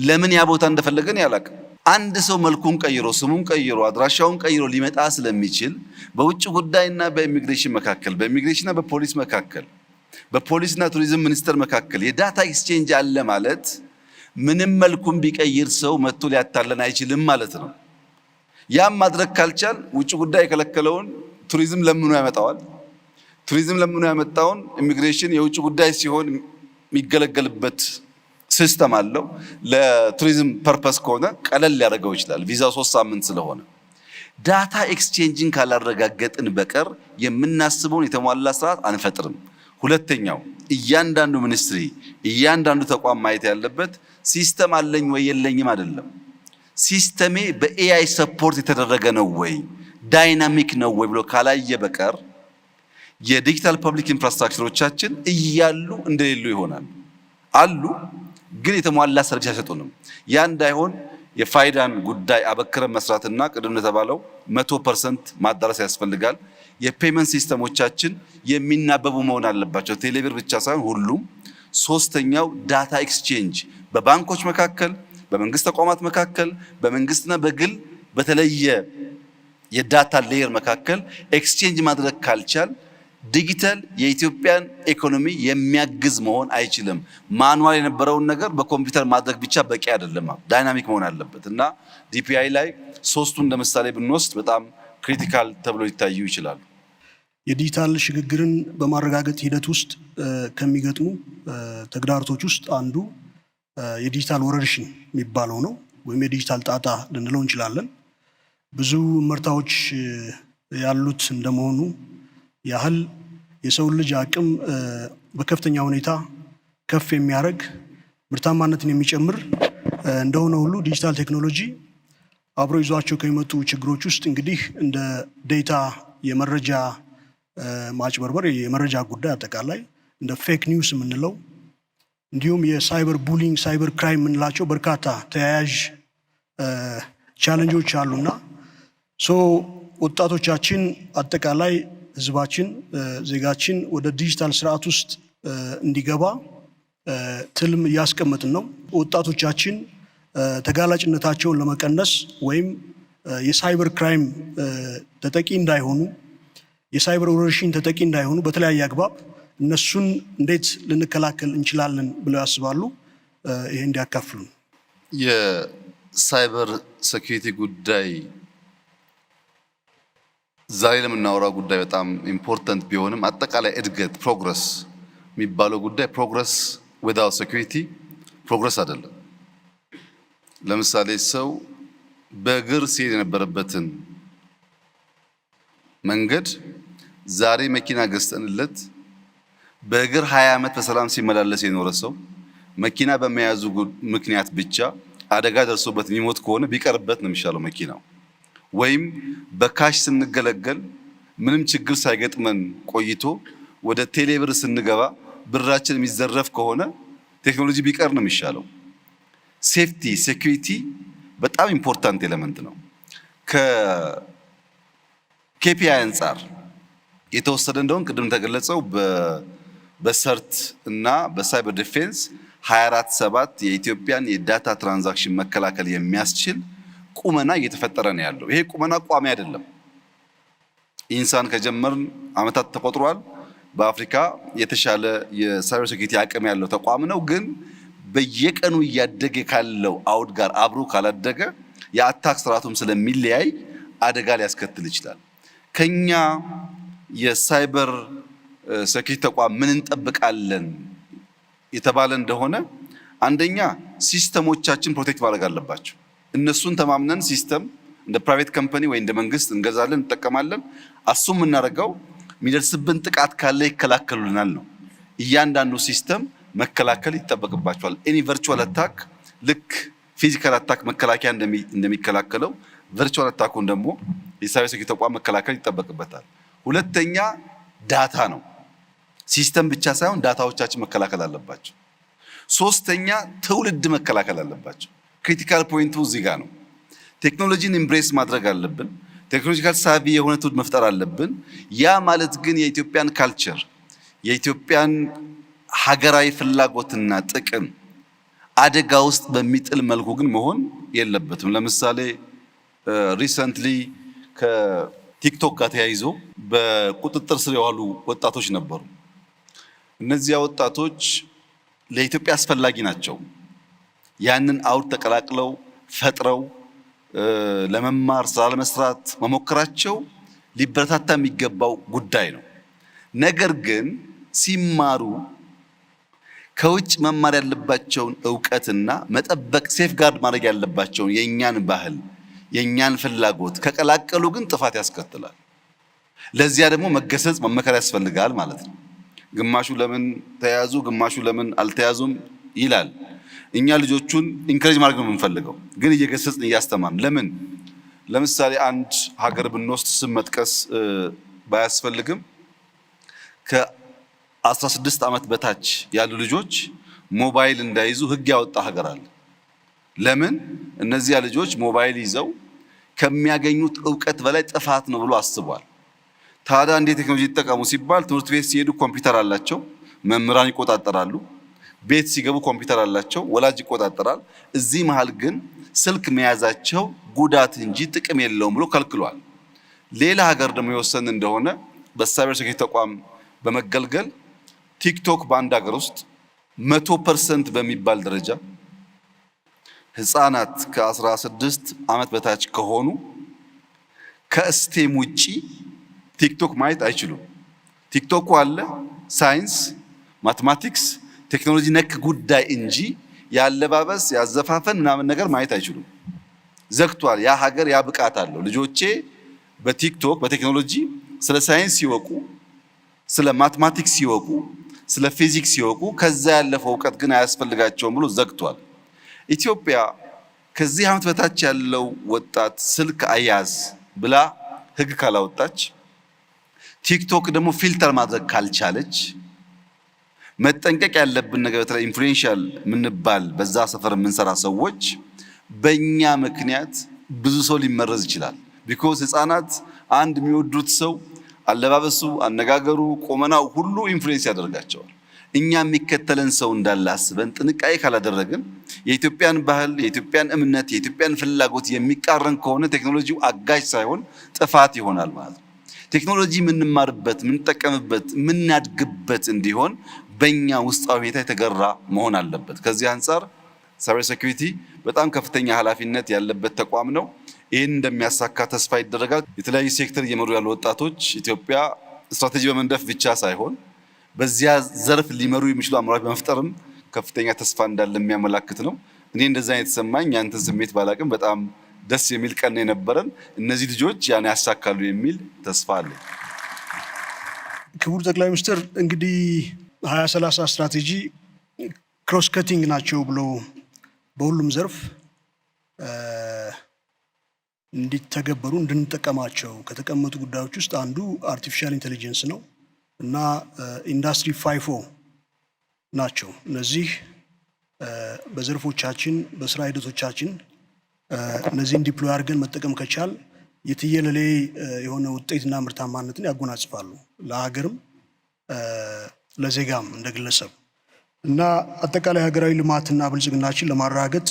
ለምን ያ ቦታ እንደፈለገን ያላቅ። አንድ ሰው መልኩን ቀይሮ ስሙን ቀይሮ አድራሻውን ቀይሮ ሊመጣ ስለሚችል በውጭ ጉዳይና በኢሚግሬሽን መካከል በኢሚግሬሽንና በፖሊስ መካከል በፖሊስና ቱሪዝም ሚኒስቴር መካከል የዳታ ኤክስቼንጅ አለ ማለት ምንም መልኩን ቢቀይር ሰው መጥቶ ሊያታለን አይችልም ማለት ነው። ያም ማድረግ ካልቻል ውጭ ጉዳይ የከለከለውን ቱሪዝም ለምኑ ያመጣዋል። ቱሪዝም ለምኑ ያመጣውን ኢሚግሬሽን የውጭ ጉዳይ ሲሆን የሚገለገልበት ሲስተም አለው። ለቱሪዝም ፐርፐስ ከሆነ ቀለል ሊያደርገው ይችላል፣ ቪዛው 3 ሳምንት ስለሆነ። ዳታ ኤክስቼንጅን ካላረጋገጥን በቀር የምናስበውን የተሟላ ስርዓት አንፈጥርም። ሁለተኛው እያንዳንዱ ሚኒስትሪ እያንዳንዱ ተቋም ማየት ያለበት ሲስተም አለኝ ወይ የለኝም አይደለም። ሲስተሜ በኤአይ ሰፖርት የተደረገ ነው ወይ ዳይናሚክ ነው ወይ ብሎ ካላየ በቀር የዲጂታል ፐብሊክ ኢንፍራስትራክቸሮቻችን እያሉ እንደሌሉ ይሆናል። አሉ ግን የተሟላ ሰርቪስ አይሰጡንም። ያ እንዳይሆን የፋይዳን ጉዳይ አበክረን መስራትና ቅድም እንደተባለው 100% ማዳረስ ያስፈልጋል። የፔመንት ሲስተሞቻችን የሚናበቡ መሆን አለባቸው። ቴሌብር ብቻ ሳይሆን ሁሉም። ሶስተኛው ዳታ ኤክስቼንጅ በባንኮች መካከል፣ በመንግስት ተቋማት መካከል፣ በመንግስትና በግል በተለየ የዳታ ሌየር መካከል ኤክስቼንጅ ማድረግ ካልቻል ዲጂታል የኢትዮጵያን ኢኮኖሚ የሚያግዝ መሆን አይችልም። ማኑዋል የነበረውን ነገር በኮምፒውተር ማድረግ ብቻ በቂ አይደለም። ዳይናሚክ መሆን አለበት እና ዲፒአይ ላይ ሶስቱን እንደምሳሌ ብንወስድ በጣም ክሪቲካል ተብሎ ሊታዩ ይችላሉ። የዲጂታል ሽግግርን በማረጋገጥ ሂደት ውስጥ ከሚገጥሙ ተግዳሮቶች ውስጥ አንዱ የዲጂታል ወረርሽኝ የሚባለው ነው፣ ወይም የዲጂታል ጣጣ ልንለው እንችላለን። ብዙ ምርታዎች ያሉት እንደመሆኑ ያህል የሰው ልጅ አቅም በከፍተኛ ሁኔታ ከፍ የሚያደርግ ምርታማነትን የሚጨምር እንደሆነ ሁሉ ዲጂታል ቴክኖሎጂ አብሮ ይዟቸው ከሚመጡ ችግሮች ውስጥ እንግዲህ እንደ ዴታ የመረጃ ማጭበርበር፣ የመረጃ ጉዳይ አጠቃላይ እንደ ፌክ ኒውስ የምንለው እንዲሁም የሳይበር ቡሊንግ፣ ሳይበር ክራይም የምንላቸው በርካታ ተያያዥ ቻለንጆች አሉና ወጣቶቻችን አጠቃላይ ህዝባችን ዜጋችን ወደ ዲጂታል ስርዓት ውስጥ እንዲገባ ትልም እያስቀመጥን ነው። ወጣቶቻችን ተጋላጭነታቸውን ለመቀነስ ወይም የሳይበር ክራይም ተጠቂ እንዳይሆኑ፣ የሳይበር ወረርሽኝ ተጠቂ እንዳይሆኑ በተለያየ አግባብ እነሱን እንዴት ልንከላከል እንችላለን ብለው ያስባሉ? ይሄ እንዲያካፍሉ። የሳይበር ሴኩሪቲ ጉዳይ ዛሬ ለምናወራው ጉዳይ በጣም ኢምፖርታንት ቢሆንም አጠቃላይ እድገት ፕሮግረስ የሚባለው ጉዳይ ፕሮግረስ ዊዛውት ሴኩሪቲ ፕሮግረስ አይደለም። ለምሳሌ ሰው በእግር ሲሄድ የነበረበትን መንገድ ዛሬ መኪና ገዝተንለት በእግር 20 ዓመት በሰላም ሲመላለስ የኖረ ሰው መኪና በመያዙ ምክንያት ብቻ አደጋ ደርሶበት የሚሞት ከሆነ ቢቀርበት ነው የሚሻለው መኪናው። ወይም በካሽ ስንገለገል ምንም ችግር ሳይገጥመን ቆይቶ ወደ ቴሌብር ስንገባ ብራችን የሚዘረፍ ከሆነ ቴክኖሎጂ ቢቀር ነው የሚሻለው። ሴፍቲ ሴኩሪቲ በጣም ኢምፖርታንት ኤሌመንት ነው። ከኬፒአይ አንጻር የተወሰደ እንደሆነ ቅድም ተገለጸው በሰርት እና በሳይበር ዲፌንስ 24/7 የኢትዮጵያን የዳታ ትራንዛክሽን መከላከል የሚያስችል ቁመና እየተፈጠረ ነው ያለው። ይሄ ቁመና ቋሚ አይደለም። ኢንሳን ከጀመርን አመታት ተቆጥሯል። በአፍሪካ የተሻለ የሳይበር ሴኩሪቲ አቅም ያለው ተቋም ነው። ግን በየቀኑ እያደገ ካለው አውድ ጋር አብሮ ካላደገ የአታክ ስርዓቱም ስለሚለያይ አደጋ ሊያስከትል ይችላል። ከኛ የሳይበር ሴኩሪቲ ተቋም ምን እንጠብቃለን የተባለ እንደሆነ አንደኛ ሲስተሞቻችን ፕሮቴክት ማድረግ አለባቸው። እነሱን ተማምነን ሲስተም እንደ ፕራይቬት ካምፓኒ ወይ እንደ መንግስት እንገዛለን፣ እንጠቀማለን። አሱም የምናደርገው የሚደርስብን ጥቃት ካለ ይከላከሉልናል ነው። እያንዳንዱ ሲስተም መከላከል ይጠበቅባቸዋል። ኤኒ ቨርቹዋል አታክ ልክ ፊዚካል አታክ መከላከያ እንደሚከላከለው ቨርቹዋል አታኩን ደግሞ የሳይበር ሴኩሪቲ ተቋም መከላከል ይጠበቅበታል። ሁለተኛ ዳታ ነው። ሲስተም ብቻ ሳይሆን ዳታዎቻችን መከላከል አለባቸው። ሶስተኛ ትውልድ መከላከል አለባቸው። ክሪቲካል ፖይንቱ እዚህ ጋር ነው። ቴክኖሎጂን ኢምብሬስ ማድረግ አለብን። ቴክኖሎጂካል ሳቢ የሆነ ትውልድ መፍጠር አለብን። ያ ማለት ግን የኢትዮጵያን ካልቸር የኢትዮጵያን ሀገራዊ ፍላጎትና ጥቅም አደጋ ውስጥ በሚጥል መልኩ ግን መሆን የለበትም። ለምሳሌ ሪሰንትሊ ከቲክቶክ ጋር ተያይዞ በቁጥጥር ስር የዋሉ ወጣቶች ነበሩ። እነዚያ ወጣቶች ለኢትዮጵያ አስፈላጊ ናቸው። ያንን አውድ ተቀላቅለው ፈጥረው ለመማር ስራ ለመስራት መሞከራቸው ሊበረታታ የሚገባው ጉዳይ ነው። ነገር ግን ሲማሩ ከውጭ መማር ያለባቸውን ዕውቀትና መጠበቅ ሴፍጋርድ ማድረግ ያለባቸውን የእኛን ባህል የእኛን ፍላጎት ከቀላቀሉ ግን ጥፋት ያስከትላል። ለዚያ ደግሞ መገሰጽ መመከር ያስፈልጋል ማለት ነው። ግማሹ ለምን ተያዙ፣ ግማሹ ለምን አልተያዙም ይላል። እኛ ልጆቹን ኢንከሬጅ ማድረግ ነው የምንፈልገው፣ ግን እየገሰጽን እያስተማርን። ለምን ለምሳሌ አንድ ሀገር ብንወስድ ስም መጥቀስ ባያስፈልግም ከ16 ዓመት በታች ያሉ ልጆች ሞባይል እንዳይዙ ሕግ ያወጣ ሀገር አለ። ለምን እነዚያ ልጆች ሞባይል ይዘው ከሚያገኙት ዕውቀት በላይ ጥፋት ነው ብሎ አስቧል። ታዲያ እንዴት ቴክኖሎጂ ይጠቀሙ ሲባል ትምህርት ቤት ሲሄዱ ኮምፒውተር አላቸው፣ መምህራን ይቆጣጠራሉ። ቤት ሲገቡ ኮምፒውተር አላቸው፣ ወላጅ ይቆጣጠራል። እዚህ መሃል ግን ስልክ መያዛቸው ጉዳት እንጂ ጥቅም የለውም ብሎ ከልክሏል። ሌላ ሀገር ደግሞ የወሰን እንደሆነ በሳይበር ሴኩሪቲ ተቋም በመገልገል ቲክቶክ በአንድ ሀገር ውስጥ 100% በሚባል ደረጃ ህፃናት ከ16 ዓመት በታች ከሆኑ ከስቴም ውጪ ቲክቶክ ማየት አይችሉም። ቲክቶክ አለ ሳይንስ፣ ማቴማቲክስ፣ ቴክኖሎጂ ነክ ጉዳይ እንጂ ያለባበስ ያዘፋፈን ምናምን ነገር ማየት አይችሉም። ዘግቷል። ያ ሀገር ያ ብቃት አለው። ልጆቼ በቲክቶክ በቴክኖሎጂ ስለ ሳይንስ ሲወቁ፣ ስለ ማቴማቲክስ ሲወቁ፣ ስለ ፊዚክስ ሲወቁ ከዛ ያለፈው እውቀት ግን አያስፈልጋቸውም ብሎ ዘግቷል። ኢትዮጵያ ከዚህ ዓመት በታች ያለው ወጣት ስልክ አያዝ ብላ ህግ ካላወጣች፣ ቲክቶክ ደግሞ ፊልተር ማድረግ ካልቻለች፣ መጠንቀቅ ያለብን ነገር በተለይ ኢንፍሉዌንሻል የምንባል በዛ ሰፈር የምንሰራ ሰዎች በእኛ ምክንያት ብዙ ሰው ሊመረዝ ይችላል። ቢኮዝ ህፃናት አንድ የሚወዱት ሰው አለባበሱ፣ አነጋገሩ፣ ቆመናው ሁሉ ኢንፍሉዌንስ ያደርጋቸዋል። እኛ የሚከተለን ሰው እንዳለ አስበን ጥንቃቄ ካላደረግን የኢትዮጵያን ባህል፣ የኢትዮጵያን እምነት፣ የኢትዮጵያን ፍላጎት የሚቃረን ከሆነ ቴክኖሎጂው አጋዥ ሳይሆን ጥፋት ይሆናል ማለት ነው። ቴክኖሎጂ የምንማርበት፣ የምንጠቀምበት፣ የምናድግበት እንዲሆን በእኛ ውስጣዊ ሁኔታ የተገራ መሆን አለበት። ከዚህ አንጻር ሳይበር ሴኩሪቲ በጣም ከፍተኛ ኃላፊነት ያለበት ተቋም ነው። ይህን እንደሚያሳካ ተስፋ ይደረጋል። የተለያዩ ሴክተር እየመሩ ያሉ ወጣቶች ኢትዮጵያ ስትራቴጂ በመንደፍ ብቻ ሳይሆን በዚያ ዘርፍ ሊመሩ የሚችሉ አመራሮች በመፍጠርም ከፍተኛ ተስፋ እንዳለ የሚያመላክት ነው። እኔ እንደዛ የተሰማኝ ያንተን ስሜት ባላቅም በጣም ደስ የሚል ቀን የነበረን። እነዚህ ልጆች ያን ያሳካሉ የሚል ተስፋ አለ። ክቡር ጠቅላይ ሚኒስትር እንግዲህ 2030 ስትራቴጂ ክሮስ ከቲንግ ናቸው ብሎ በሁሉም ዘርፍ እንዲተገበሩ እንድንጠቀማቸው ከተቀመጡ ጉዳዮች ውስጥ አንዱ አርቲፊሻል ኢንቴሊጀንስ ነው እና ኢንዱስትሪ 5.0 ናቸው። እነዚህ በዘርፎቻችን በስራ ሂደቶቻችን እነዚህን ዲፕሎይ አድርገን መጠቀም ከቻል የትየለሌ የሆነ ውጤትና ምርታማነትን ያጎናጽፋሉ፣ ለሀገርም ለዜጋም እንደ ግለሰብ እና አጠቃላይ ሀገራዊ ልማትና ብልጽግናችን ለማረጋገጥ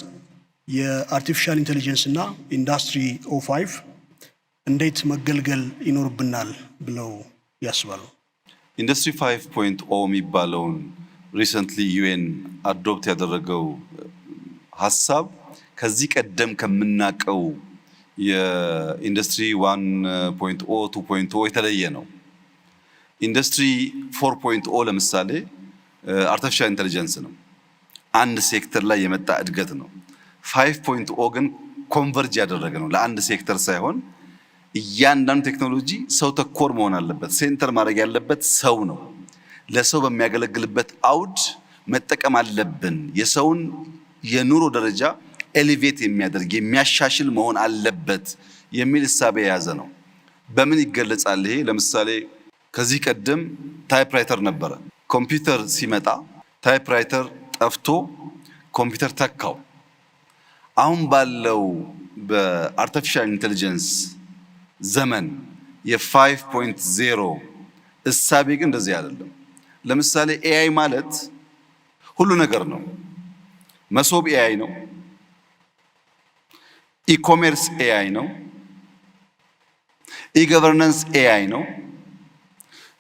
የአርቲፊሻል ኢንቴሊጀንስ እና ኢንዱስትሪ ኦ5 እንዴት መገልገል ይኖርብናል ብለው ያስባሉ? ኢንዱስትሪ 5.0 የሚባለውን ሪሰንትሊ ዩኤን አዶፕት ያደረገው ሀሳብ ከዚህ ቀደም ከምናቀው የኢንዱስትሪ 1.0 2.0 የተለየ ነው። ኢንዱስትሪ 4.0 ለምሳሌ አርቲፊሻል ኢንተለጀንስ ነው። አንድ ሴክተር ላይ የመጣ እድገት ነው። 5.0 ግን ኮንቨርጅ ያደረገ ነው። ለአንድ ሴክተር ሳይሆን እያንዳንዱ ቴክኖሎጂ ሰው ተኮር መሆን አለበት። ሴንተር ማድረግ ያለበት ሰው ነው። ለሰው በሚያገለግልበት አውድ መጠቀም አለብን። የሰውን የኑሮ ደረጃ ኤሊቬት የሚያደርግ የሚያሻሽል መሆን አለበት የሚል እሳቤ የያዘ ነው። በምን ይገለጻል ይሄ? ለምሳሌ ከዚህ ቀደም ታይፕራይተር ነበረ። ኮምፒውተር ሲመጣ ታይፕራይተር ጠፍቶ ኮምፒውተር ተካው። አሁን ባለው በአርቲፊሻል ኢንተለጀንስ ዘመን የ5.0 እሳቤ ግን እንደዚህ አይደለም። ለምሳሌ ኤአይ ማለት ሁሉ ነገር ነው። መሶብ ኤአይ ነው። ኢኮሜርስ ኤአይ ነው። ኢገቨርነንስ ኤአይ ነው።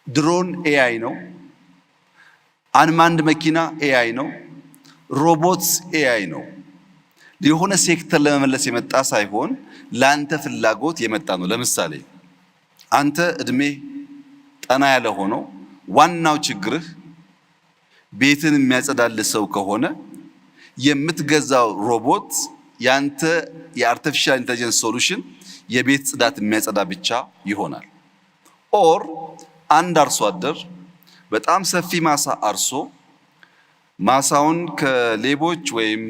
ድሮን ኤአይ ነው። አንማንድ መኪና ኤአይ ነው። ሮቦትስ ኤአይ ነው። የሆነ ሴክተር ለመመለስ የመጣ ሳይሆን ለአንተ ፍላጎት የመጣ ነው። ለምሳሌ አንተ እድሜ ጠና ያለ ሆኖ ዋናው ችግርህ ቤትን የሚያጸዳልህ ሰው ከሆነ የምትገዛው ሮቦት ያንተ የአርቲፊሻል ኢንተለጀንስ ሶሉሽን የቤት ጽዳት የሚያጸዳ ብቻ ይሆናል። ኦር አንድ አርሶ አደር በጣም ሰፊ ማሳ አርሶ ማሳውን ከሌቦች ወይም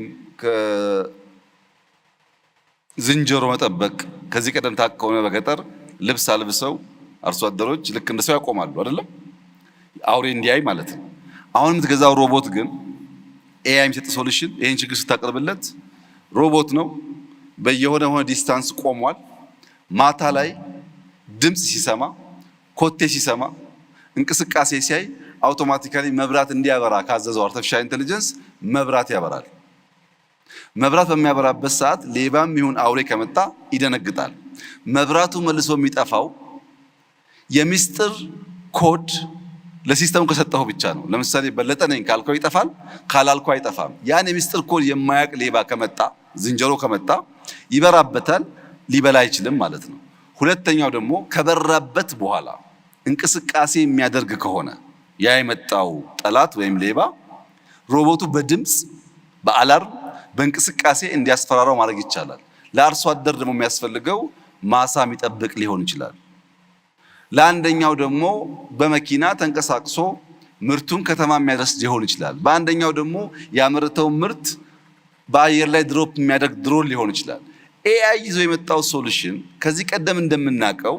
ከዝንጀሮ መጠበቅ ከዚህ ቀደም ታውቅ ከሆነ በገጠር ልብስ አልብሰው አርሶ አደሮች ልክ እንደ ሰው ያቆማሉ አይደለም? አውሬ እንዲያይ ማለት ነው። አሁን የምትገዛው ሮቦት ግን ኤአይ የሚሰጥ ሶሉሽን ይሄን ችግር ስታቀርብለት ሮቦት ነው። በየሆነ ዲስታንስ ቆሟል። ማታ ላይ ድምፅ ሲሰማ ኮቴ ሲሰማ እንቅስቃሴ ሲያይ አውቶማቲካሊ መብራት እንዲያበራ ካዘዘው አርቲፊሻል ኢንተለጀንስ መብራት ያበራል። መብራት በሚያበራበት ሰዓት ሌባም ይሁን አውሬ ከመጣ ይደነግጣል። መብራቱ መልሶ የሚጠፋው የሚስጥር ኮድ ለሲስተሙ ከሰጠው ብቻ ነው። ለምሳሌ በለጠ ነኝ ካልከው ይጠፋል፣ ካላልከው አይጠፋም። ያን የሚስጥር ኮድ የማያውቅ ሌባ ከመጣ ዝንጀሮ ከመጣ ይበራበታል፣ ሊበላ አይችልም ማለት ነው። ሁለተኛው ደግሞ ከበራበት በኋላ እንቅስቃሴ የሚያደርግ ከሆነ ያ የመጣው ጠላት ወይም ሌባ ሮቦቱ በድምፅ በአላርም በእንቅስቃሴ እንዲያስፈራራው ማድረግ ይቻላል። ለአርሶ አደር ደግሞ የሚያስፈልገው ማሳ የሚጠብቅ ሊሆን ይችላል። ለአንደኛው ደግሞ በመኪና ተንቀሳቅሶ ምርቱን ከተማ የሚያደርስ ሊሆን ይችላል። በአንደኛው ደግሞ ያመረተው ምርት በአየር ላይ ድሮፕ የሚያደርግ ድሮን ሊሆን ይችላል። ኤአይ ይዞ የመጣው ሶሉሽን ከዚህ ቀደም እንደምናውቀው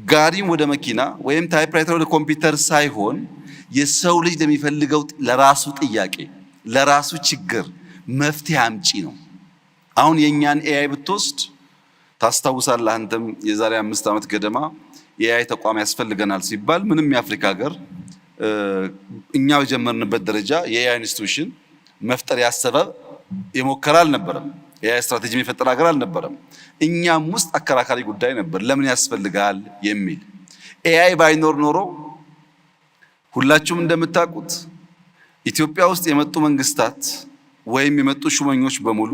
ጋሪም ወደ መኪና ወይም ታይፕራይተር ወደ ኮምፒውተር ሳይሆን የሰው ልጅ ለሚፈልገው ለራሱ ጥያቄ ለራሱ ችግር መፍትሄ አምጪ ነው። አሁን የኛን ኤአይ ብትወስድ ታስታውሳለህ፣ አንተም የዛሬ 5 ዓመት ገደማ የኤአይ ተቋም ያስፈልገናል ሲባል ምንም የአፍሪካ ሀገር እኛ በጀመርንበት ደረጃ የኤአይ ኢንስቲትዩሽን መፍጠር ያሰበ የሞከረ አልነበረም። የኤአይ ስትራቴጂ የፈጠረ ሀገር አልነበረም። እኛም ውስጥ አከራካሪ ጉዳይ ነበር፣ ለምን ያስፈልጋል የሚል። ኤአይ ባይኖር ኖሮ ሁላችሁም እንደምታውቁት ኢትዮጵያ ውስጥ የመጡ መንግስታት ወይም የመጡ ሹመኞች በሙሉ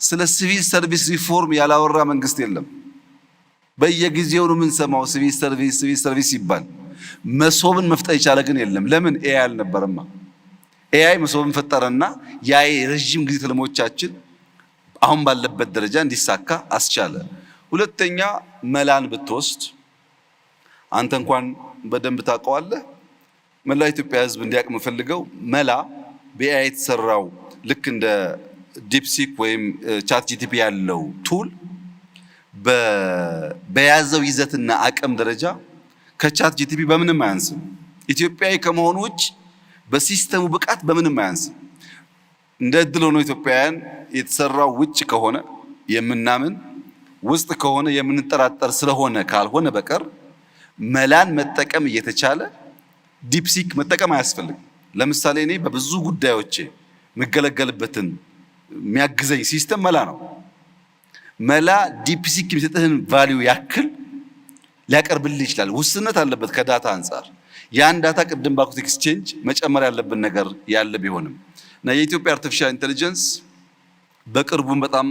ስለ ሲቪል ሰርቪስ ሪፎርም ያላወራ መንግስት የለም። በየጊዜው ነው የምንሰማው ሲቪል ሰርቪስ ይባል። መሶብን መፍጠር የቻለ ግን የለም። ለምን? ኤአይ አልነበረማ። ኤአይ መሶብን ፈጠረና ያ የረጅም ጊዜ ትልሞቻችን አሁን ባለበት ደረጃ እንዲሳካ አስቻለ። ሁለተኛ መላን ብትወስድ አንተ እንኳን በደንብ ታውቀዋለህ። መላ ኢትዮጵያ ህዝብ እንዲያውቅ የምፈልገው መላ በኤአይ የተሰራው ልክ እንደ ዲፕሲክ ወይም ቻት ጂቲፒ ያለው ቱል በያዘው ይዘትና አቅም ደረጃ ከቻት ጂቲፒ በምንም አያንስም። ኢትዮጵያዊ ከመሆኑ ውጭ በሲስተሙ ብቃት በምንም አያንስም። እንደ እድል ሆኖ ኢትዮጵያውያን የተሰራው ውጭ ከሆነ የምናምን ውስጥ ከሆነ የምንጠራጠር ስለሆነ ካልሆነ በቀር መላን መጠቀም እየተቻለ ዲፕሲክ መጠቀም አያስፈልግም። ለምሳሌ እኔ በብዙ ጉዳዮቼ መገለገልበትን የሚያግዘኝ ሲስተም መላ ነው። መላ ዲፕሲክ የሚሰጥህን ቫልዩ ያክል ሊያቀርብልህ ይችላል። ውስንነት አለበት ከዳታ አንጻር። ያን ዳታ ቅድም ባልኩት ኤክስቼንጅ መጨመር ያለብን ነገር ያለ ቢሆንም እና የኢትዮጵያ አርቲፊሻል ኢንተለጀንስ በቅርቡም በጣም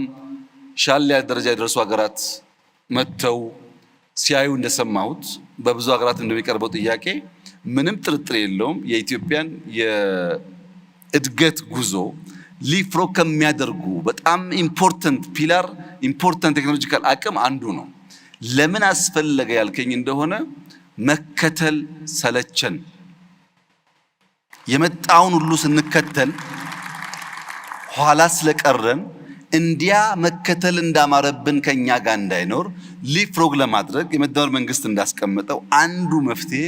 ሻል ያለ ደረጃ የደረሱ ሀገራት መጥተው ሲያዩ እንደሰማሁት በብዙ ሀገራት እንደሚቀርበው ጥያቄ ምንም ጥርጥር የለውም የኢትዮጵያን የእድገት ጉዞ ሊፍሮ ከሚያደርጉ በጣም ኢምፖርታንት ፒላር ኢምፖርታንት ቴክኖሎጂካል አቅም አንዱ ነው። ለምን አስፈለገ ያልከኝ እንደሆነ መከተል ሰለቸን። የመጣውን ሁሉ ስንከተል ኋላ ስለቀረን እንዲያ መከተል እንዳማረብን ከኛ ጋር እንዳይኖር ሊፍሮግ ለማድረግ የመደመር መንግስት እንዳስቀመጠው አንዱ መፍትሄ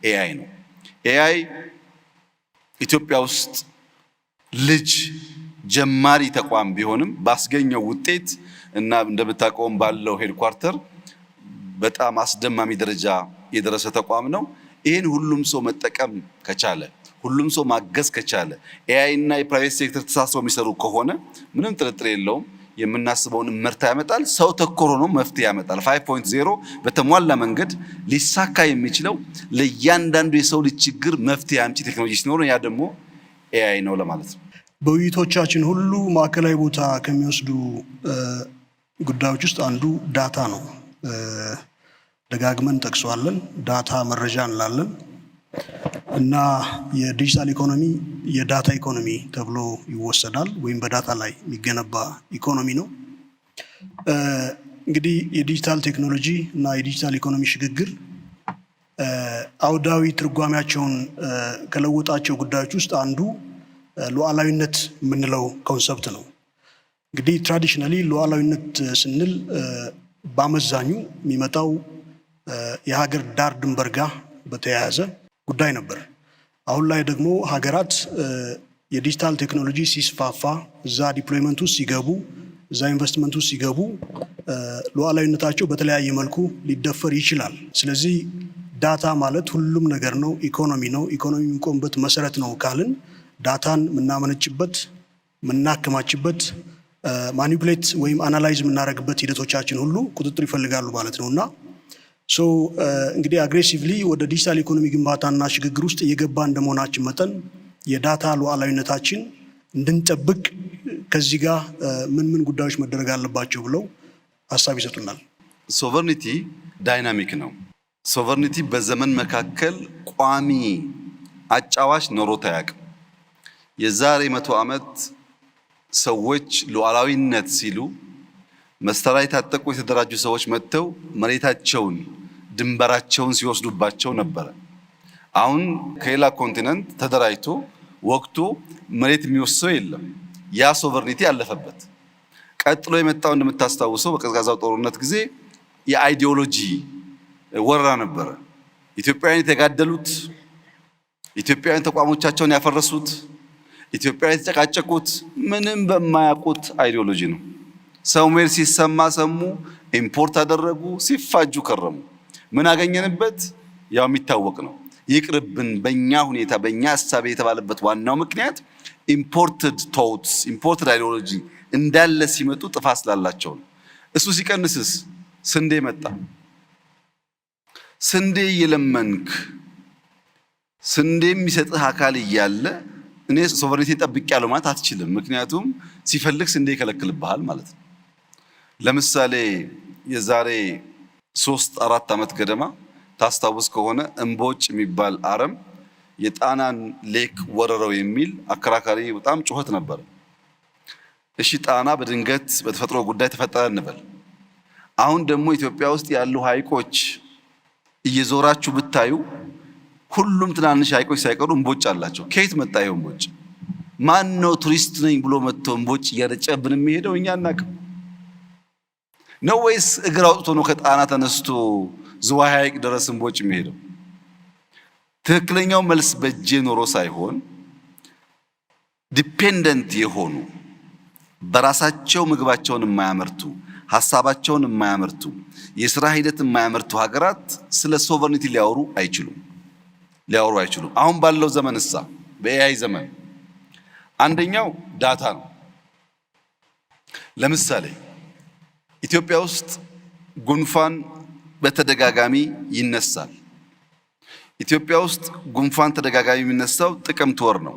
ኤአይ ነው። ኤአይ ኢትዮጵያ ውስጥ ልጅ ጀማሪ ተቋም ቢሆንም ባስገኘው ውጤት እና እንደምታውቀውም ባለው ሄድኳርተር በጣም አስደማሚ ደረጃ የደረሰ ተቋም ነው። ይህን ሁሉም ሰው መጠቀም ከቻለ ሁሉም ሰው ማገዝ ከቻለ ኤአይ እና የፕራይቬት ሴክተር ተሳስበው የሚሰሩ ከሆነ ምንም ጥርጥር የለውም የምናስበውን ምርታ ያመጣል። ሰው ተኮር ሆኖ መፍትሄ ያመጣል። 5.0 በተሟላ መንገድ ሊሳካ የሚችለው ለእያንዳንዱ የሰው ልጅ ችግር መፍትሄ አምጪ ቴክኖሎጂ ሲኖር ያ ደግሞ ኤአይ ነው ለማለት ነው። በውይይቶቻችን ሁሉ ማዕከላዊ ቦታ ከሚወስዱ ጉዳዮች ውስጥ አንዱ ዳታ ነው። ደጋግመን ጠቅሰዋለን። ዳታ መረጃ እንላለን እና የዲጂታል ኢኮኖሚ የዳታ ኢኮኖሚ ተብሎ ይወሰዳል፣ ወይም በዳታ ላይ የሚገነባ ኢኮኖሚ ነው። እንግዲህ የዲጂታል ቴክኖሎጂ እና የዲጂታል ኢኮኖሚ ሽግግር አውዳዊ ትርጓሜያቸውን ከለወጣቸው ጉዳዮች ውስጥ አንዱ ሉዓላዊነት የምንለው ኮንሰፕት ነው። እንግዲህ ትራዲሽናሊ ሉዓላዊነት ስንል በአመዛኙ የሚመጣው የሀገር ዳር ድንበር ጋር በተያያዘ ጉዳይ ነበር። አሁን ላይ ደግሞ ሀገራት የዲጂታል ቴክኖሎጂ ሲስፋፋ እዛ ዲፕሎይመንት ውስጥ ሲገቡ እዛ ኢንቨስትመንት ውስጥ ሲገቡ ሉዓላዊነታቸው በተለያየ መልኩ ሊደፈር ይችላል። ስለዚህ ዳታ ማለት ሁሉም ነገር ነው፣ ኢኮኖሚ ነው። ኢኮኖሚ የሚቆምበት መሰረት ነው ካልን ዳታን የምናመነጭበት፣ የምናከማችበት፣ ማኒፑሌት ወይም አናላይዝ የምናደርግበት ሂደቶቻችን ሁሉ ቁጥጥር ይፈልጋሉ ማለት ነው እና እንግዲህ አግሬሲቭሊ ወደ ዲጂታል ኢኮኖሚ ግንባታና ሽግግር ውስጥ እየገባ እንደመሆናችን መጠን የዳታ ሉዓላዊነታችን እንድንጠብቅ ከዚህ ጋር ምን ጉዳዮች መደረግ አለባቸው ብለው ሀሳብ ይሰጡናል። ሶቨርኒቲ ዳይናሚክ ነው። ሶቨርኒቲ በዘመን መካከል ቋሚ አጫዋች ኖሮት አያውቅም። የዛሬ 100 ዓመት ሰዎች ሉዓላዊነት ሲሉ መሳሪያ የታጠቁ የተደራጁ ሰዎች መጥተው መሬታቸውን ድንበራቸውን ሲወስዱባቸው ነበረ። አሁን ከሌላ ኮንቲነንት ተደራጅቶ ወቅቱ መሬት የሚወስደው የለም። ያ ሶቨርኒቲ ያለፈበት። ቀጥሎ የመጣው እንደምታስታውሰው በቀዝቃዛው ጦርነት ጊዜ የአይዲዮሎጂ ወረራ ነበረ። ኢትዮጵያውያን የተጋደሉት፣ ኢትዮጵያውያን ተቋሞቻቸውን ያፈረሱት፣ ኢትዮጵያውያን የተጨቃጨቁት ምንም በማያውቁት አይዲዮሎጂ ነው። ሰሙዌር ሲሰማ ሰሙ፣ ኢምፖርት አደረጉ፣ ሲፋጁ ከረሙ። ምን አገኘንበት? ያው የሚታወቅ ነው። ይቅርብን በእኛ ሁኔታ በእኛ ሀሳብ የተባለበት ዋናው ምክንያት ኢምፖርትድ ቶትስ ኢምፖርትድ አይዲዮሎጂ እንዳለ ሲመጡ ጥፋት ስላላቸው ነው። እሱ ሲቀንስስ ስንዴ መጣ። ስንዴ እየለመንክ ስንዴ የሚሰጥህ አካል እያለ እኔ ሶቨሬኒቲን ጠብቄያለሁ ማለት አትችልም። ምክንያቱም ሲፈልግ ስንዴ ይከለክልብሃል ማለት ነው። ለምሳሌ የዛሬ 3-4 ዓመት ገደማ ታስታውስ ከሆነ እምቦጭ የሚባል አረም የጣናን ሌክ ወረረው የሚል አከራካሪ በጣም ጩኸት ነበር። እሺ ጣና በድንገት በተፈጥሮ ጉዳይ ተፈጠረ እንበል። አሁን ደግሞ ኢትዮጵያ ውስጥ ያሉ ሐይቆች እየዞራችሁ ብታዩ ሁሉም ትናንሽ ሐይቆች ሳይቀሩ እምቦጭ አላቸው። ከየት መጣ ይሄ እምቦጭ? ማን ነው ቱሪስት ነኝ ብሎ መጥቶ እምቦጭ እያረጨብን የሚሄደው? እኛ አናውቅም ነው ወይስ እግር አውጥቶ ነው ከጣና ተነስቶ ዝዋይ ሐይቅ ድረስ እምቦጭ የሚሄደው? ትክክለኛው መልስ በእጄ ኖሮ ሳይሆን ዲፔንደንት የሆኑ በራሳቸው ምግባቸውን የማያመርቱ ሐሳባቸውን የማያመርቱ የሥራ ሂደት የማያመርቱ ሀገራት ስለ ሶቨርኒቲ ሊያወሩ አይችሉም። አሁን ባለው ዘመንሳ በኤአይ ዘመን አንደኛው ዳታ ነው። ለምሳሌ ኢትዮጵያ ውስጥ ጉንፋን በተደጋጋሚ ይነሳል። ኢትዮጵያ ውስጥ ጉንፋን ተደጋጋሚ የሚነሳው ጥቅምት ወር ነው።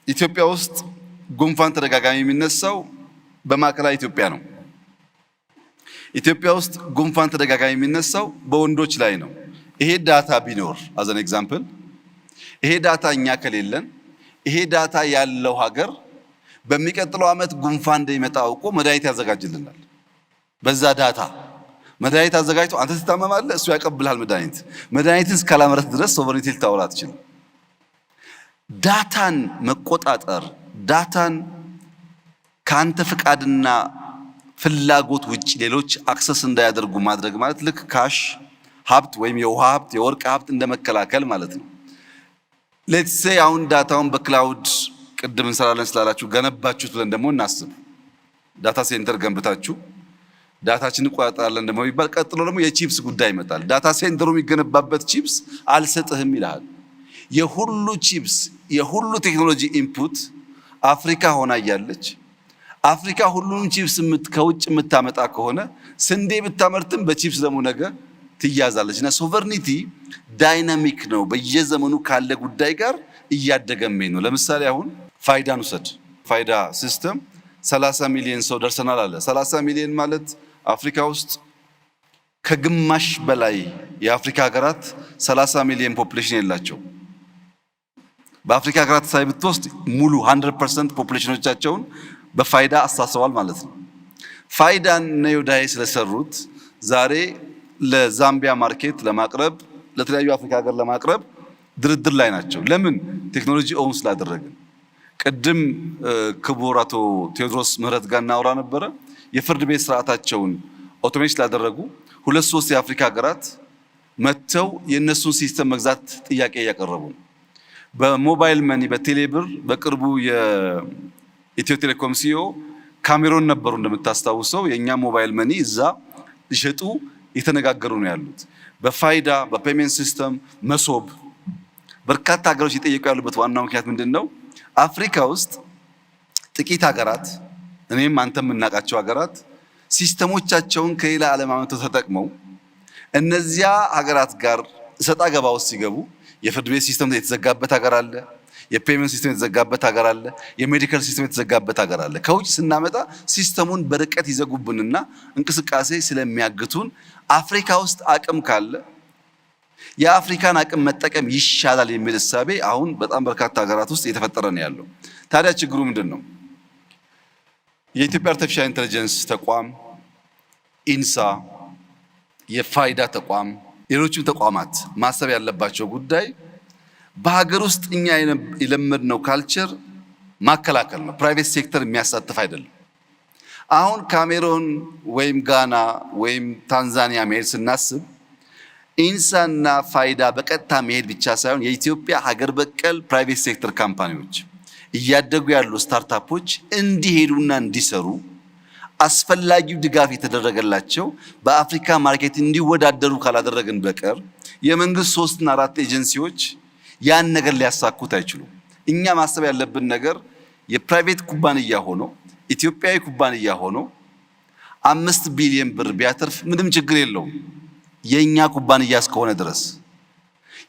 ኢትዮጵያ ውስጥ ጉንፋን ተደጋጋሚ የሚነሳው በማዕከላዊ ኢትዮጵያ ነው። ኢትዮጵያ ውስጥ ጉንፋን ተደጋጋሚ የሚነሳው በወንዶች ላይ ነው። ይሄ ዳታ ቢኖር አዘን ኤግዛምፕል ይሄ ዳታ እኛ ከሌለን ይሄ ዳታ ያለው ሀገር በሚቀጥለው ዓመት ጉንፋን እንደሚመጣ አውቆ መድኃኒት ያዘጋጅልናል። በዛ ዳታ መድኃኒት አዘጋጅቶ አንተ ትታመማለህ፣ እሱ ያቀብልሃል መድኃኒትን እስካላመረት ድረስ ሶቨሬኒቲ ልታወራ አትችልም። ዳታን መቆጣጠር ዳታን ከአንተ ፍቃድና ፍላጎት ውጭ ሌሎች አክሰስ እንዳያደርጉ ማድረግ ማለት ልክ ካሽ ሀብት ወይም የውሃ ሀብት የወርቅ ሀብት እንደመከላከል ማለት ነው። ሌትስ ሴይ አሁን ዳታውን በክላውድ ቅድም እንሰራለን ስላላችሁ ገነባችሁት ብለን ደግሞ እናስብ። ዳታ ሴንተር ገንብታችሁ ዳታችንን እንቆጣጠራለን ደግሞ ይባል። ቀጥሎ ደግሞ የቺፕስ ጉዳይ ይመጣል። ዳታ ሴንተሩ የሚገነባበት ቺፕስ አልሰጥህም ይልሃል። የሁሉ ቺፕስ የሁሉ ቴክኖሎጂ ኢንፑት አፍሪካ ሆና እያለች አፍሪካ ሁሉንም ቺፕስ ከውጭ የምታመጣ ከሆነ ስንዴ ብታመርትም በቺፕስ ደግሞ ነገ ትያዛለች። እና ሶቨርኒቲ ዳይናሚክ ነው። በየዘመኑ ካለ ጉዳይ ጋር እያደገመ ነው። ለምሳሌ አሁን ፋይዳን ውሰድ። ፋይዳ ሲስተም 30 ሚሊዮን ሰው ደርሰናል አለ። 30 ሚሊዮን ማለት አፍሪካ ውስጥ ከግማሽ በላይ የአፍሪካ ሀገራት 30 ሚሊዮን ፖፑሌሽን የላቸው። በአፍሪካ ሀገራት ሳይ ብትወስድ ሙሉ 100% ፖፑሌሽኖቻቸውን በፋይዳ አሳስበዋል ማለት ነው። ፋይዳን ነዮዳይ ስለሰሩት ዛሬ ለዛምቢያ ማርኬት ለማቅረብ ለተለያዩ አፍሪካ ሀገር ለማቅረብ ድርድር ላይ ናቸው። ለምን? ቴክኖሎጂ ኦውን ስላደረግን። ቅድም ክቡር አቶ ቴዎድሮስ ምህረት ጋር እናወራ ነበረ። የፍርድ ቤት ስርዓታቸውን ኦቶሜት ስላደረጉ 2-3 የአፍሪካ ሀገራት መጥተው የእነሱን ሲስተም መግዛት ጥያቄ እያቀረቡ ነው። በሞባይል መኒ በቴሌብር በቅርቡ የኢትዮ ቴሌኮም ሲኦ ካሜሮን ነበሩ እንደምታስታውሰው። የኛ ሞባይል መኒ እዛ ሊሸጡ የተነጋገሩ ነው ያሉት። በፋይዳ በፔሜንት ሲስተም መሶብ በርካታ ሀገሮች እየጠየቁ ያሉበት ዋናው ምክንያት ምንድነው? አፍሪካ ውስጥ ጥቂት ሀገራት እኔም አንተም የምናውቃቸው ሀገራት ሲስተሞቻቸውን ከሌላ ዓለም አመተው ተጠቅመው እነዚያ ሀገራት ጋር እሰጣ ገባ ውስጥ ሲገቡ የፍርድ ቤት ሲስተም የተዘጋበት ሀገር አለ። የፔመንት ሲስተም የተዘጋበት ሀገር አለ። የሜዲካል ሲስተም የተዘጋበት ሀገር አለ። ከውጭ ስናመጣ ሲስተሙን በርቀት ይዘጉብንና እንቅስቃሴ ስለሚያግቱን አፍሪካ ውስጥ አቅም ካለ የአፍሪካን አቅም መጠቀም ይሻላል የሚል እሳቤ አሁን በጣም በርካታ ሀገራት ውስጥ እየተፈጠረ ነው ያለው። ታዲያ ችግሩ ምንድነው? የኢትዮጵያ አርቲፊሻል ኢንተለጀንስ ተቋም ኢንሳ፣ የፋይዳ ተቋም፣ ሌሎችም ተቋማት ማሰብ ያለባቸው ጉዳይ በሀገር ውስጥ እኛ የለመድነው ካልቸር ማከላከል ነው። ፕራይቬት ሴክተር የሚያሳትፍ አይደለም። አሁን ካሜሮን ወይም ጋና ወይም ታንዛኒያ መሄድ ስናስብ ኢንሳና ፋይዳ በቀጥታ መሄድ ብቻ ሳይሆን የኢትዮጵያ ሀገር በቀል ፕራይቬት ሴክተር ካምፓኒዎች እያደጉ ያሉ ስታርታፖች እንዲሄዱና እንዲሰሩ አስፈላጊው ድጋፍ የተደረገላቸው በአፍሪካ ማርኬት እንዲወዳደሩ ካላደረግን በቀር የመንግስት 3 እና 4 ኤጀንሲዎች ያን ነገር ሊያሳኩት አይችሉም። እኛ ማሰብ ያለብን ነገር የፕራይቬት ኩባንያ ሆኖ ኢትዮጵያዊ ኩባንያ ሆኖ 5 ቢሊዮን ብር ቢያተርፍ ምንም ችግር የለውም። የኛ ኩባንያ እስከሆነ ድረስ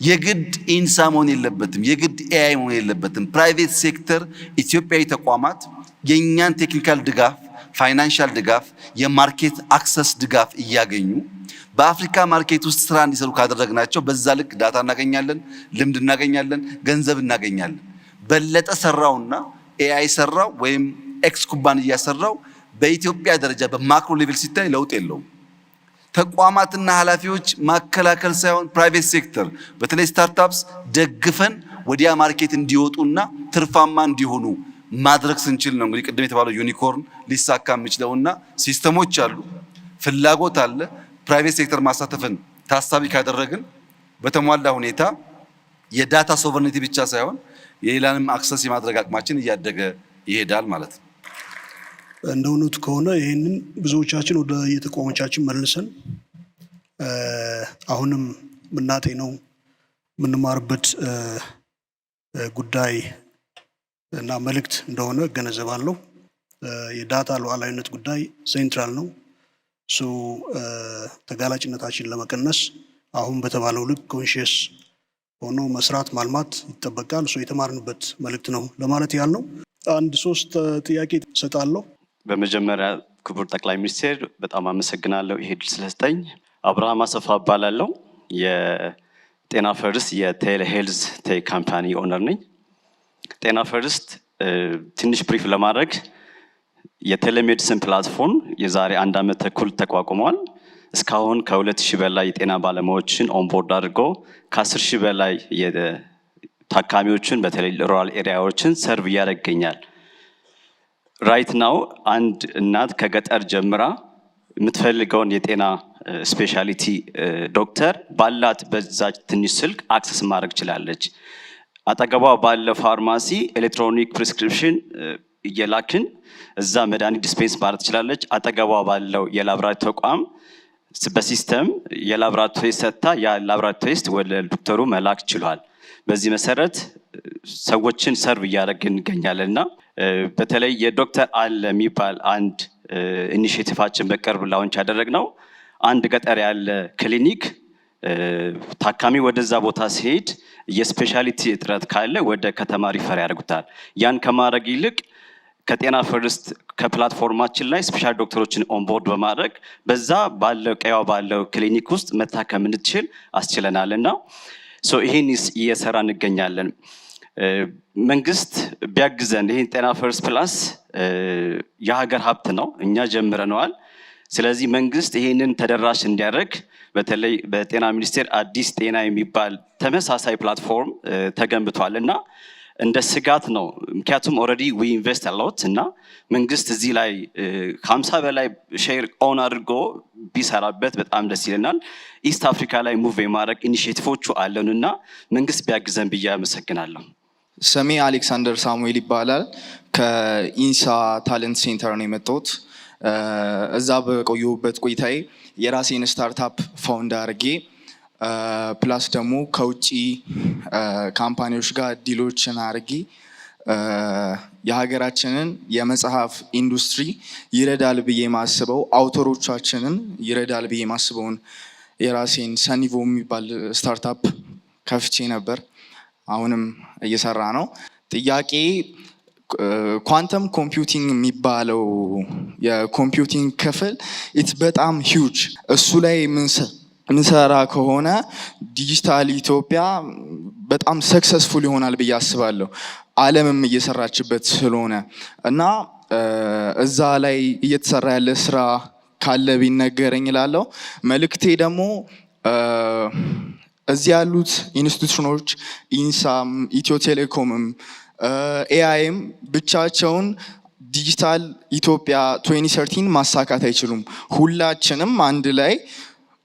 የግድ ኢንሳ መሆን የለበትም፣ የግድ ኤአይ መሆን የለበትም። ፕራይቬት ሴክተር ኢትዮጵያዊ ተቋማት የኛን ቴክኒካል ድጋፍ፣ ፋይናንሻል ድጋፍ፣ የማርኬት አክሰስ ድጋፍ እያገኙ በአፍሪካ ማርኬት ውስጥ ስራ እንዲሰሩ ካደረግናቸው በዛ ልክ ዳታ እናገኛለን፣ ልምድ እናገኛለን፣ ገንዘብ እናገኛለን። በለጠ ሰራውና ኤአይ ሰራው ወይም ኤክስ ኩባንያ ሰራው በኢትዮጵያ ደረጃ በማክሮ ሌቭል ሲታይ ለውጥ የለውም። ተቋማትና ኃላፊዎች ማከላከል ሳይሆን ፕራይቬት ሴክተር በተለይ ስታርታፕስ ደግፈን ወዲያ ማርኬት እንዲወጡና ትርፋማ እንዲሆኑ ማድረግ ስንችል ነው እንግዲህ ቅድም የተባለው ዩኒኮርን ሊሳካ የሚችለውና ሲስተሞች አሉ፣ ፍላጎት አለ። ፕራይቬት ሴክተር ማሳተፍን ታሳቢ ካደረግን በተሟላ ሁኔታ የዳታ ሶቨርኒቲ ብቻ ሳይሆን የሌላንም አክሰስ የማድረግ አቅማችን እያደገ ይሄዳል ማለት ነው። እንደ እውነቱ ከሆነ ይህንን ብዙዎቻችን ወደ የተቋሞቻችን መልሰን አሁንም ምናጤ ነው የምንማርበት ጉዳይ እና መልእክት እንደሆነ እገነዘባለሁ። የዳታ ሉዓላዊነት ጉዳይ ሴንትራል ነው። ተጋላጭነታችን ለመቀነስ አሁን በተባለው ልክ ኮንሺየስ ሆኖ መስራት ማልማት ይጠበቃል። የተማርንበት መልእክት ነው ለማለት ያህል ነው። አንድ 3 ጥያቄ እሰጣለሁ። በመጀመሪያ ክቡር ጠቅላይ ሚኒስትር በጣም አመሰግናለሁ ይሄ ድል ስለሰጠኝ። አብርሃም አሰፋ እባላለሁ። የጤና ፈርስት የቴሌ ሄልዝ ቴክ ካምፓኒ ኦነር ነኝ። ጤና ፈርስት ትንሽ ብሪፍ ለማድረግ የቴሌሜዲሲን ፕላትፎርም የዛሬ 1 ዓመት ተኩል ተቋቁሟል። እስካሁን ከ2000 በላይ የጤና ባለሙያዎችን ኦንቦርድ አድርጎ ከ10,000 በላይ ታካሚዎችን በተለይ ሩራል ኤሪያዎችን ሰርቭ እያደረገ ይገኛል። ራይት ናው አንድ እናት ከገጠር ጀምራ የምትፈልገውን የጤና ስፔሻሊቲ ዶክተር ባላት በዛች ትንሽ ስልክ አክሰስ ማድረግ ችላለች። አጠገቧ ባለ ፋርማሲ ኤሌክትሮኒክ ፕሪስክሪፕሽን እየላክን እዛ መድኃኒት ዲስፔንስ ማድረግ ትችላለች። አጠገቧ ባለው የላብራቶሪ ተቋም በሲስተም የላብራቶሪ ሰጥታ የላብራቶሪ ቴስት ወደ ዶክተሩ መላክ ችሏል። በዚህ መሰረት ሰዎችን ሰርቭ እያደረግን እንገኛለን እና በተለይ የዶክተር አለ የሚባል አንድ ኢኒሼቲቫችን በቅርብ ላውንች ያደረግነው አንድ ገጠር ያለ ክሊኒክ ታካሚ ወደዛ ቦታ ሲሄድ የስፔሻሊቲ እጥረት ካለ ወደ ከተማ ሪፈር ያደርጉታል። ያን ከማድረግ ይልቅ ከጤና ፈርስት ከፕላትፎርማችን ላይ ስፔሻል ዶክተሮችን ኦንቦርድ በማድረግ በዛ ባለው ቀያው ባለው ክሊኒክ ውስጥ መታከም እንድትችል አስችለናል እና ይሄን እየሰራ እንገኛለን። መንግስት ቢያግዘን ይሄን ጤና ፈርስት ፕላስ የሀገር ሀብት ነው፣ እኛ ጀምረነዋል። ስለዚህ መንግስት ይሄንን ተደራሽ እንዲያደርግ በተለይ በጤና ሚኒስቴር አዲስ ጤና የሚባል ተመሳሳይ ፕላትፎርም ተገንብቷል እና እንደ ስጋት ነው። ምክንያቱም ኦልሬዲ ዊ ኢንቨስት አሎት እና መንግስት እዚህ ላይ 50 በላይ ሼር ኦን አድርጎ ቢሰራበት በጣም ደስ ይለናል። ኢስት አፍሪካ ላይ ሙቭ የማድረግ ኢኒሼቲቮቹ አለን እና መንግስት ቢያግዘን ብዬ አመሰግናለሁ። ስሜ አሌክሳንደር ሳሙኤል ይባላል። ከኢንሳ ታለንት ሴንተር ነው የመጣሁት። እዛ በቆየሁበት ቆይታዬ የራሴን ስታርታፕ ፋውንድ አድርጌ ፕላስ ደግሞ ከውጭ ካምፓኒዎች ጋር ዲሎችን አድርጌ የሀገራችንን የመጽሐፍ ኢንዱስትሪ ይረዳል ብዬ ማስበው አውተሮቻችንን ይረዳል ብዬ ማስበውን የራሴን ሰኒቮ የሚባል ስታርታፕ ከፍቼ ነበር። አሁንም እየሰራ ነው። ጥያቄ ኳንተም ኮምፒውቲንግ የሚባለው የኮምፒውቲንግ ክፍል በጣም ሂውጅ። እሱ ላይ ምንሰራ ከሆነ ዲጂታል ኢትዮጵያ በጣም ሰክሰስፉል ይሆናል ብዬ አስባለሁ። ዓለምም እየሰራችበት ስለሆነ እና እዛ ላይ እየተሰራ ያለ ስራ ካለ ቢነገረኝ እላለሁ። መልእክቴ ደግሞ እዚህ ያሉት ኢንስቲትዩሽኖች ኢንሳም፣ ኢትዮ ቴሌኮምም ኤአይም ብቻቸውን ዲጂታል ኢትዮጵያ 2013 ማሳካት አይችሉም። ሁላችንም አንድ ላይ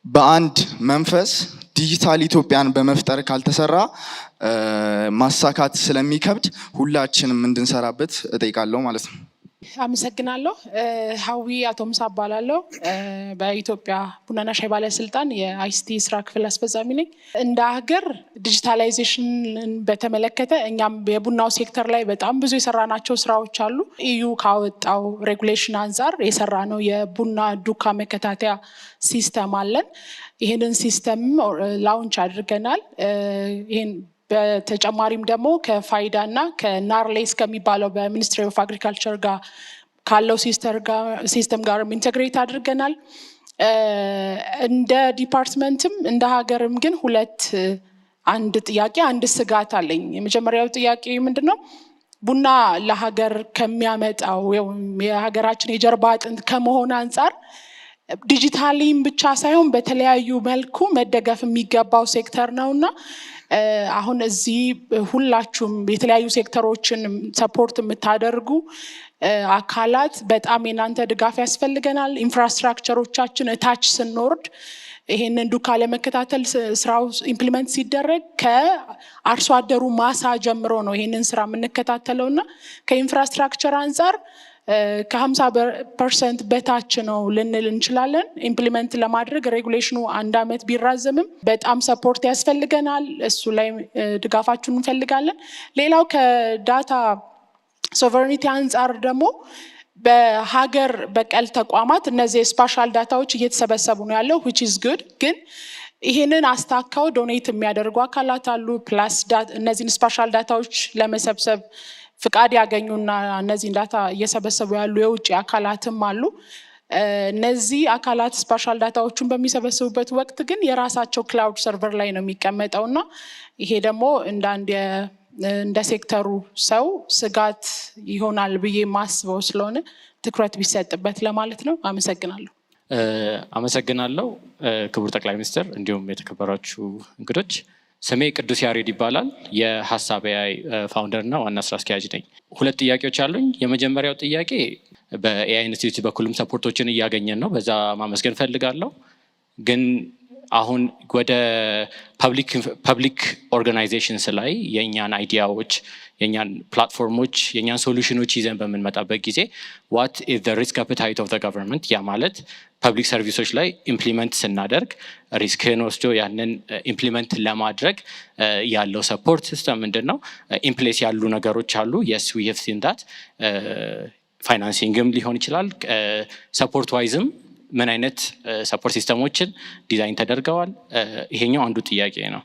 በአንድ መንፈስ ዲጂታል ኢትዮጵያን በመፍጠር ካልተሰራ ማሳካት ስለሚከብድ ሁላችንም እንድንሰራበት እጠይቃለሁ ማለት ነው። አመሰግናለሁ። ሀዊ አቶ ሙሳ እባላለሁ። በኢትዮጵያ ቡናና ሻይ ባለስልጣን የአይሲቲ ስራ ክፍል አስፈጻሚ ነኝ። እንደ ሀገር ዲጂታላይዜሽንን በተመለከተ እኛም የቡናው ሴክተር ላይ በጣም ብዙ የሰራናቸው ስራዎች አሉ። ኢዩ ካወጣው ሬጉሌሽን አንጻር የሰራነው የቡና ዱካ መከታተያ ሲስተም አለን። ይህንን ሲስተም ላውንች አድርገናል። ይህን በተጨማሪም ደግሞ ከፋይዳ እና ከናርሌስ ከሚባለው በሚኒስትሪ ኦፍ አግሪካልቸር ጋር ካለው ሲስተም ጋር ኢንተግሬት አድርገናል። እንደ ዲፓርትመንትም እንደ ሀገርም ግን አንድ ጥያቄ አንድ ስጋት አለኝ። የመጀመሪያው ጥያቄ ምንድነው? ቡና ለሀገር ከሚያመጣው የሀገራችን የጀርባ አጥንት ከመሆን አንጻር ዲጂታሊም ብቻ ሳይሆን በተለያዩ መልኩ መደገፍ የሚገባው ሴክተር ነውና አሁን እዚህ ሁላችሁም የተለያዩ ሴክተሮችን ሰፖርት የምታደርጉ አካላት በጣም የናንተ ድጋፍ ያስፈልገናል። ኢንፍራስትራክቸሮቻችን እታች ስንወርድ ይሄንን ዱካ ለመከታተል ስራው ኢምፕሊመንት ሲደረግ ከአርሶ አደሩ ማሳ ጀምሮ ነው ይሄንን ስራ የምንከታተለውና ከኢንፍራስትራክቸር አንጻር ከ50% በታች ነው ልንል እንችላለን። ኢምፕሊመንት ለማድረግ ሬጉሌሽኑ 1 ዓመት ቢራዘምም በጣም ሰፖርት ያስፈልገናል። እሱ ላይ ድጋፋችሁን እንፈልጋለን። ሌላው ከዳታ ሶቨሬኒቲ አንጻር ደግሞ በሀገር በቀል ተቋማት እነዚህ ስፓሻል ዳታዎች እየተሰበሰቡ ነው ያለው which is good። ግን ይህንን አስታካው ዶኔት የሚያደርጉ አካላት አሉ። ፕላስ እነዚህን ስፓሻል ዳታዎች ለመሰብሰብ ፍቃድ ያገኙና እነዚህን ዳታ እየሰበሰቡ ያሉ የውጭ አካላትም አሉ። እነዚህ አካላት ስፓሻል ዳታዎቹን በሚሰበስቡበት ወቅት ግን የራሳቸው ክላውድ ሰርቨር ላይ ነው የሚቀመጠውና ይሄ ደግሞ እንደ ሴክተሩ ሰው ስጋት ይሆናል ብዬ ማስበው ስለሆነ ትኩረት ቢሰጥበት ለማለት ነው። አመሰግናለሁ። አመሰግናለሁ ክቡር ጠቅላይ ሚኒስትር፣ እንዲሁም የተከበራችሁ እንግዶች። ስሜ ቅዱስ ያሬድ ይባላል። የሀሳብ ኤአይ ፋውንደር እና ዋና ስራ አስኪያጅ ነኝ። 2 ጥያቄዎች አሉኝ። የመጀመሪያው ጥያቄ በኤአይ ኢንስቲትዩት በኩልም ሰፖርቶችን እያገኘን ነው፣ በዛ ማመስገን ፈልጋለሁ። ግን አሁን ወደ ፐብሊክ ኦርጋናይዜሽንስ ላይ የእኛን አይዲያዎች፣ የእኛን ፕላትፎርሞች፣ የእኛን ሶሉሽኖች ይዘን በምንመጣበት ጊዜ ዋት ኢዝ ዘ ሪስክ አፐታይት ኦፍ ዘ ገቨርንመንት፣ ያ ማለት ፐብሊክ ሰርቪሶች ላይ ኢምፕሊመንት ስናደርግ ሪስክን ወስዶ ያንን ኢምፕሊመንት ለማድረግ ያለው ሰፖርት ሲስተም ምንድን ነው? ኢምፕሌስ ያሉ ነገሮች አሉ። የስ ዊ ሃቭ ሲን ዳት። ፋይናንሲንግም ሊሆን ይችላል። ሰፖርት ዋይዝም ምን አይነት ሰፖርት ሲስተሞችን ዲዛይን ተደርገዋል? ይሄኛው አንዱ ጥያቄ ነው።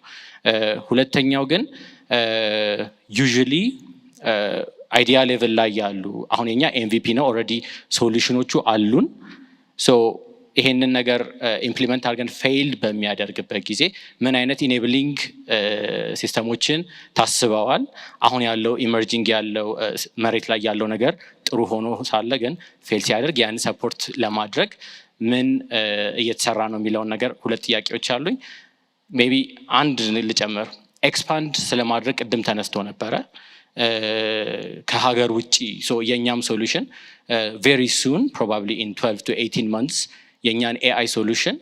ሁለተኛው ግን ዩዥሊ አይዲያ ሌቭል ላይ ያሉ አሁን የኛ ኤምቪፒ ነው፣ ኦልሬዲ ሶሉሽኖቹ አሉን። ሶ ይሄንን ነገር ኢምፕሊመንት አድርገን ፌይል በሚያደርግበት ጊዜ ምን አይነት ኢኔብሊንግ ሲስተሞችን ታስበዋል? አሁን ያለው ኢመርጂንግ ያለው መሬት ላይ ያለው ነገር ጥሩ ሆኖ ሳለ ግን ፌል ሲያደርግ ያን ሰፖርት ለማድረግ ምን እየተሰራ ነው የሚለውን ነገር 2 ጥያቄዎች አሉኝ። ሜቢ አንድ ልጨምር። ኤክስፓንድ ስለማድረግ ቅድም ተነስቶ ነበረ ከሀገር ውጪ። የእኛም ሶሉሽን ቬሪ ሱን ፕሮባብሊ ኢን 12 to 18 months የእኛን ኤአይ ሶሉሽን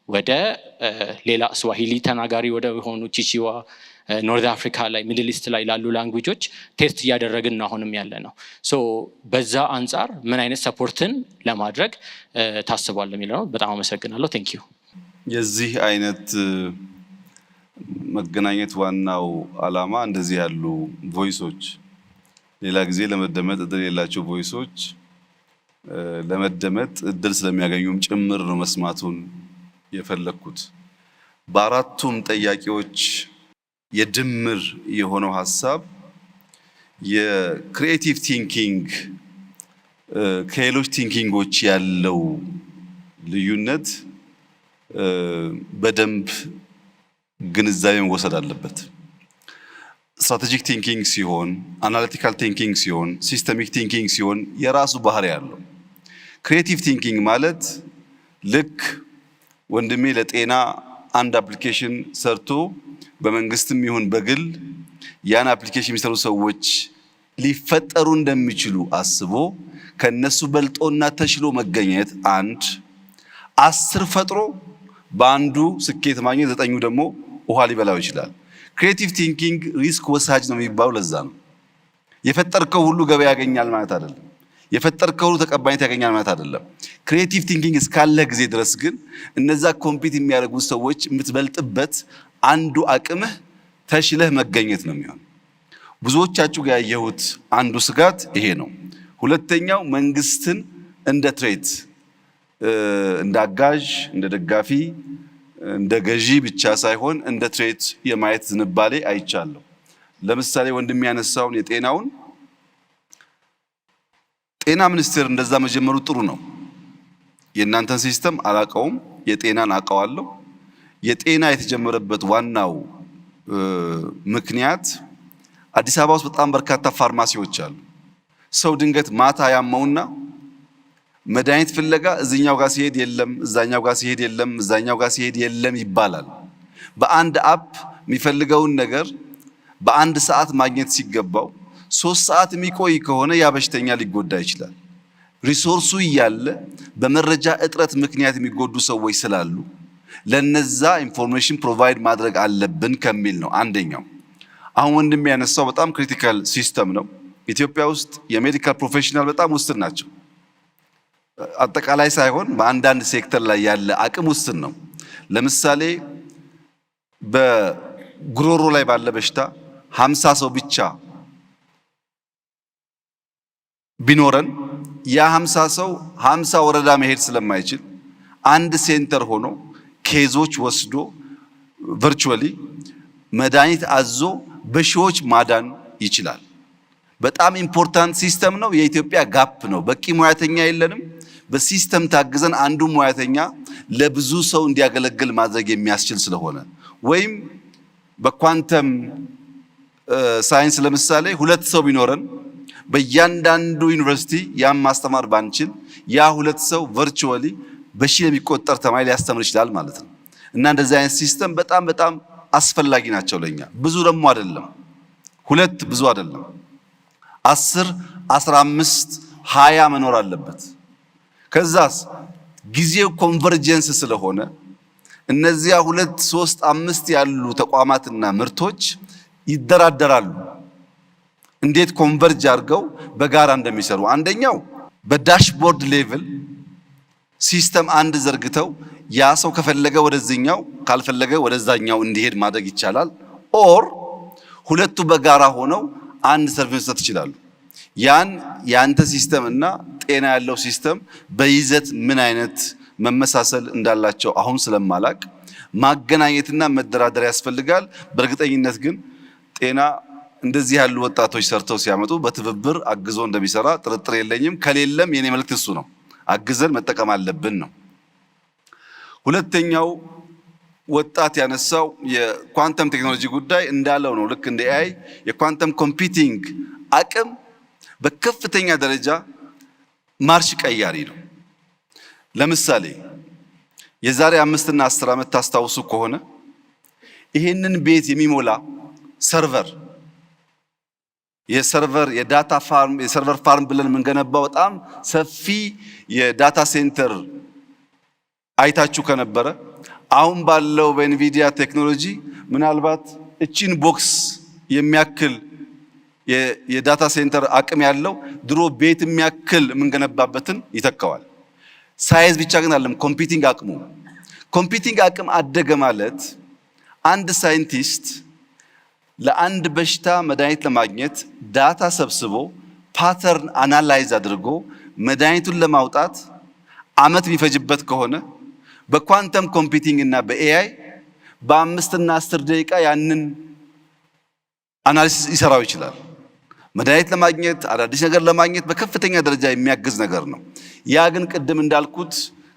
ወደ ሌላ ስዋሂሊ ተናጋሪ ወደ ሆኑ ቺቺዋ፣ ኖርዝ አፍሪካ ላይ፣ ሚድል ኢስት ላይ ላሉ ላንጉጆች ቴስት እያደረግን ነው አሁንም ያለ ነው። በዛ አንጻር ምን አይነት ሰፖርትን ለማድረግ ታስቧል የሚለው ነው። በጣም አመሰግናለሁ። ቴንክ ዩ። የዚህ አይነት መገናኘት ዋናው ዓላማ እንደዚህ ያሉ ቮይሶች ሌላ ጊዜ ለመደመጥ እድል የሌላቸው ቮይሶች ለመደመጥ እድል ስለሚያገኙም ጭምር ነው መስማቱን የፈለኩት። በአራቱም ጥያቄዎች የድምር የሆነው ሐሳብ የክሪኤቲቭ ቲንኪንግ ከሌሎች ቲንኪንጎች ያለው ልዩነት በደንብ ግንዛቤ መወሰድ አለበት። ስትራቴጂክ ቲንኪንግ ሲሆን፣ አናሊቲካል ቲንኪንግ ሲሆን፣ ሲስተሚክ ቲንኪንግ ሲሆን የራሱ ባህሪ ያለው። ክሪኤቲቭ ቲንኪንግ ማለት ልክ ወንድሜ ለጤና አንድ አፕሊኬሽን ሰርቶ በመንግስትም ይሁን በግል ያን አፕሊኬሽን የሚሰሩ ሰዎች ሊፈጠሩ እንደሚችሉ አስቦ ከነሱ በልጦና ተሽሎ መገኘት አንድ 10 ፈጥሮ በአንዱ ስኬት ማግኘት 9ኙ ደግሞ ውሃ ሊበላው ይችላል። ክሪኤቲቭ ቲንኪንግ ሪስክ ወሳጅ ነው የሚባለው ለዛ ነው። የፈጠርከው ሁሉ ገበያ ያገኛል ማለት አይደለም። የፈጠርከው ሁሉ ተቀባይነት ያገኛል ማለት አይደለም። ክሪኤቲቭ ቲንኪንግ እስካለ ጊዜ ድረስ ግን እነዛ ኮምፒት የሚያደርጉ ሰዎች የምትበልጥበት አንዱ አቅምህ ተሽለህ መገኘት ነው የሚሆን። ብዙዎቻችሁ ጋር ያየሁት አንዱ ስጋት ይሄ ነው። ሁለተኛው መንግስትን እንደ ትሬት፣ እንደ አጋዥ፣ እንደ ደጋፊ፣ እንደ ገዢ ብቻ ሳይሆን እንደ ትሬት የማየት ዝንባሌ አይቻለሁ። ለምሳሌ ወንድም ያነሳውን የጤናውን ጤና ሚኒስቴር እንደዛ መጀመሩ ጥሩ ነው። የእናንተን ሲስተም አላቀውም፣ የጤናን አቀዋለሁ። የጤና የተጀመረበት ዋናው ምክንያት አዲስ አበባ ውስጥ በጣም በርካታ ፋርማሲዎች አሉ። ሰው ድንገት ማታ ያመውና መድኃኒት ፍለጋ እዚኛው ጋር ሲሄድ የለም፣ እዛኛው ጋር ሲሄድ የለም፣ እዛኛው ጋር ሲሄድ የለም ይባላል። በአንድ አፕ የሚፈልገውን ነገር በአንድ ሰዓት ማግኘት ሲገባው 3 ሰዓት የሚቆይ ከሆነ ያ በሽተኛ ሊጎዳ ይችላል። ሪሶርሱ እያለ በመረጃ እጥረት ምክንያት የሚጎዱ ሰዎች ስላሉ ለነዛ ኢንፎርሜሽን ፕሮቫይድ ማድረግ አለብን ከሚል ነው አንደኛው። አሁን ወንድም ያነሳው በጣም ክሪቲካል ሲስተም ነው። ኢትዮጵያ ውስጥ የሜዲካል ፕሮፌሽናል በጣም ውስን ናቸው። አጠቃላይ ሳይሆን በአንዳንድ ሴክተር ላይ ያለ አቅም ውስን ነው። ለምሳሌ በጉሮሮ ላይ ባለ በሽታ 50 ሰው ብቻ ቢኖረን ያ 50 ሰው 50 ወረዳ መሄድ ስለማይችል አንድ ሴንተር ሆኖ ኬዞች ወስዶ ቨርቹዋሊ መድኃኒት አዞ በሺዎች ማዳን ይችላል። በጣም ኢምፖርታንት ሲስተም ነው። የኢትዮጵያ ጋፕ ነው። በቂ ሙያተኛ የለንም። በሲስተም ታግዘን አንዱ ሙያተኛ ለብዙ ሰው እንዲያገለግል ማድረግ የሚያስችል ስለሆነ ወይም በኳንተም ሳይንስ ለምሳሌ 2 ሰው ቢኖረን በእያንዳንዱ ዩኒቨርሲቲ ያም ማስተማር ባንችል ያ 2 ሰው ቨርቹዋሊ በሺህ የሚቆጠር ተማሪ ሊያስተምር ይችላል ማለት ነው። እና እንደዚህ አይነት ሲስተም በጣም በጣም አስፈላጊ ናቸው ለኛ። ብዙ ደግሞ አይደለም፣ 2 ብዙ አይደለም፣ 10 15 20 መኖር አለበት። ከዛስ ጊዜው ኮንቨርጀንስ ስለሆነ እነዚያ 2 3 5 ያሉ ተቋማትና ምርቶች ይደራደራሉ እንዴት ኮንቨርጅ አድርገው በጋራ እንደሚሰሩ። አንደኛው በዳሽቦርድ ሌቭል ሲስተም አንድ ዘርግተው ያ ሰው ከፈለገ ወደዚህኛው ካልፈለገ ወደዛኛው እንዲሄድ ማድረግ ይቻላል። ኦር 2ቱ በጋራ ሆነው አንድ ሰርቪስ መስጠት ይችላሉ። ያን ያንተ ሲስተም እና ጤና ያለው ሲስተም በይዘት ምን አይነት መመሳሰል እንዳላቸው አሁን ስለማላቅ ማገናኘትና መደራደር ያስፈልጋል። በእርግጠኝነት ግን ጤና እንደዚህ ያሉ ወጣቶች ሰርተው ሲያመጡ በትብብር አግዞ እንደሚሰራ ጥርጥር የለኝም። ከሌለም የኔ መልእክት እሱ ነው፣ አግዘን መጠቀም አለብን ነው። ሁለተኛው ወጣት ያነሳው የኳንተም ቴክኖሎጂ ጉዳይ እንዳለው ነው። ልክ እንደ ኤአይ የኳንተም ኮምፒውቲንግ አቅም በከፍተኛ ደረጃ ማርሽ ቀያሪ ነው። ለምሳሌ የዛሬ 5 እና 10 ዓመት ታስታውሱ ከሆነ ይሄንን ቤት የሚሞላ ሰርቨር የዳታ ፋርም የሰርቨር ፋርም ብለን የምንገነባው በጣም ሰፊ የዳታ ሴንተር አይታችሁ ከነበረ አሁን ባለው በኤንቪዲያ ቴክኖሎጂ ምናልባት እቺን ቦክስ የሚያክል የዳታ ሴንተር አቅም ያለው ድሮ ቤት የሚያክል የምንገነባበትን ይተካዋል። ሳይዝ ብቻ ግን አይደለም፣ ኮምፒውቲንግ አቅም አደገ ማለት አንድ ሳይንቲስት ለአንድ በሽታ መድኃኒት ለማግኘት ዳታ ሰብስቦ ፓተርን አናላይዝ አድርጎ መድኃኒቱን ለማውጣት ዓመት የሚፈጅበት ከሆነ በኳንተም ኮምፒውቲንግ እና በኤአይ በ5 እና 10 ደቂቃ ያንን አናሊሲስ ይሰራው ይችላል። መድኃኒት ለማግኘት አዳዲስ ነገር ለማግኘት በከፍተኛ ደረጃ የሚያግዝ ነገር ነው። ያ ግን ቅድም እንዳልኩት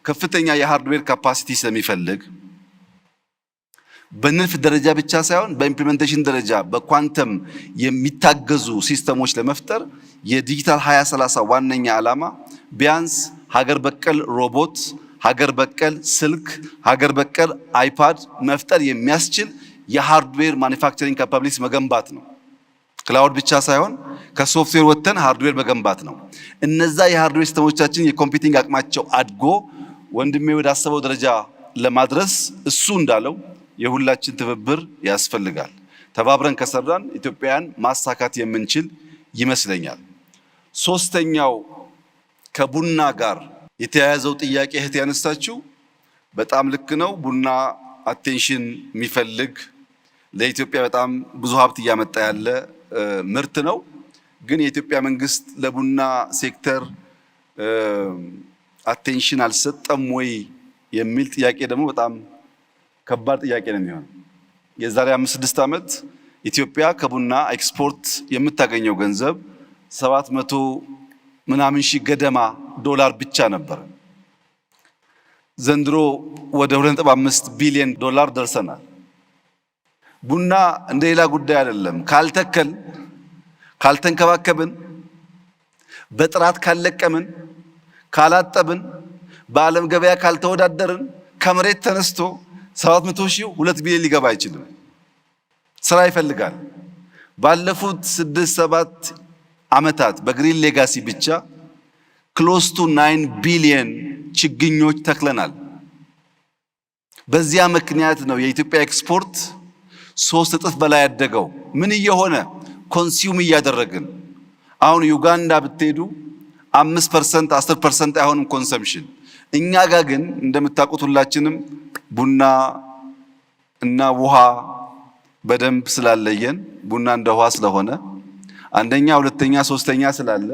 ከፍተኛ የሃርድዌር ካፓሲቲ ስለሚፈልግ በንድፍ ደረጃ ብቻ ሳይሆን በኢምፕሊሜንቴሽን ደረጃ በኳንተም የሚታገዙ ሲስተሞች ለመፍጠር የዲጂታል 2030 ዋነኛ ዓላማ ቢያንስ ሀገር በቀል ሮቦት፣ ሀገር በቀል ስልክ፣ ሀገር በቀል አይፓድ መፍጠር የሚያስችል የሃርድዌር ማኒፋክቸሪንግ ካፓቢሊቲ መገንባት ነው። ክላውድ ብቻ ሳይሆን ከሶፍትዌር ወጥተን ሃርድዌር መገንባት ነው። እነዛ የሃርድዌር ሲስተሞቻችን የኮምፒውቲንግ አቅማቸው አድጎ ወንድሜ ወዳሰበው ደረጃ ለማድረስ እሱ እንዳለው የሁላችን ትብብር ያስፈልጋል። ተባብረን ከሰራን ኢትዮጵያን ማሳካት የምንችል ይመስለኛል። ሶስተኛው ከቡና ጋር የተያያዘው ጥያቄ እህት ያነሳችው በጣም ልክ ነው። ቡና አቴንሽን የሚፈልግ ለኢትዮጵያ በጣም ብዙ ሀብት እያመጣ ያለ ምርት ነው። ግን የኢትዮጵያ መንግስት ለቡና ሴክተር አቴንሽን አልሰጠም ወይ የሚል ጥያቄ ደግሞ በጣም ከባድ ጥያቄ ነው የሚሆነው። የዛሬ 5-6 ዓመት ኢትዮጵያ ከቡና ኤክስፖርት የምታገኘው ገንዘብ 700 ምናምን ሺህ ገደማ ዶላር ብቻ ነበር። ዘንድሮ ወደ 2.5 ቢሊዮን ዶላር ደርሰናል። ቡና እንደሌላ ጉዳይ አይደለም። ካልተንከባከብን፣ በጥራት ካልለቀምን፣ ካላጠብን፣ በዓለም ገበያ ካልተወዳደርን ከመሬት ተነስቶ 700 ሺህ 2 ቢሊዮን ሊገባ አይችልም። ስራ ይፈልጋል። ባለፉት 6-7 ዓመታት በግሪን ሌጋሲ ብቻ ክሎስ ቱ 9 ቢሊዮን ችግኞች ተክለናል። በዚያ ምክንያት ነው የኢትዮጵያ ኤክስፖርት 3 እጥፍ በላይ ያደገው። ምን እየሆነ ኮንሱም እያደረግን አሁን ዩጋንዳ ብትሄዱ 5% 10% አይሆንም ኮንሰምፕሽን። እኛ ጋር ግን እንደምታውቁት ሁላችንም ቡና እና ውሃ በደንብ ስላለየን ቡና እንደ ውሃ ስለሆነ አንደኛ፣ ሁለተኛ፣ ሶስተኛ ስላለ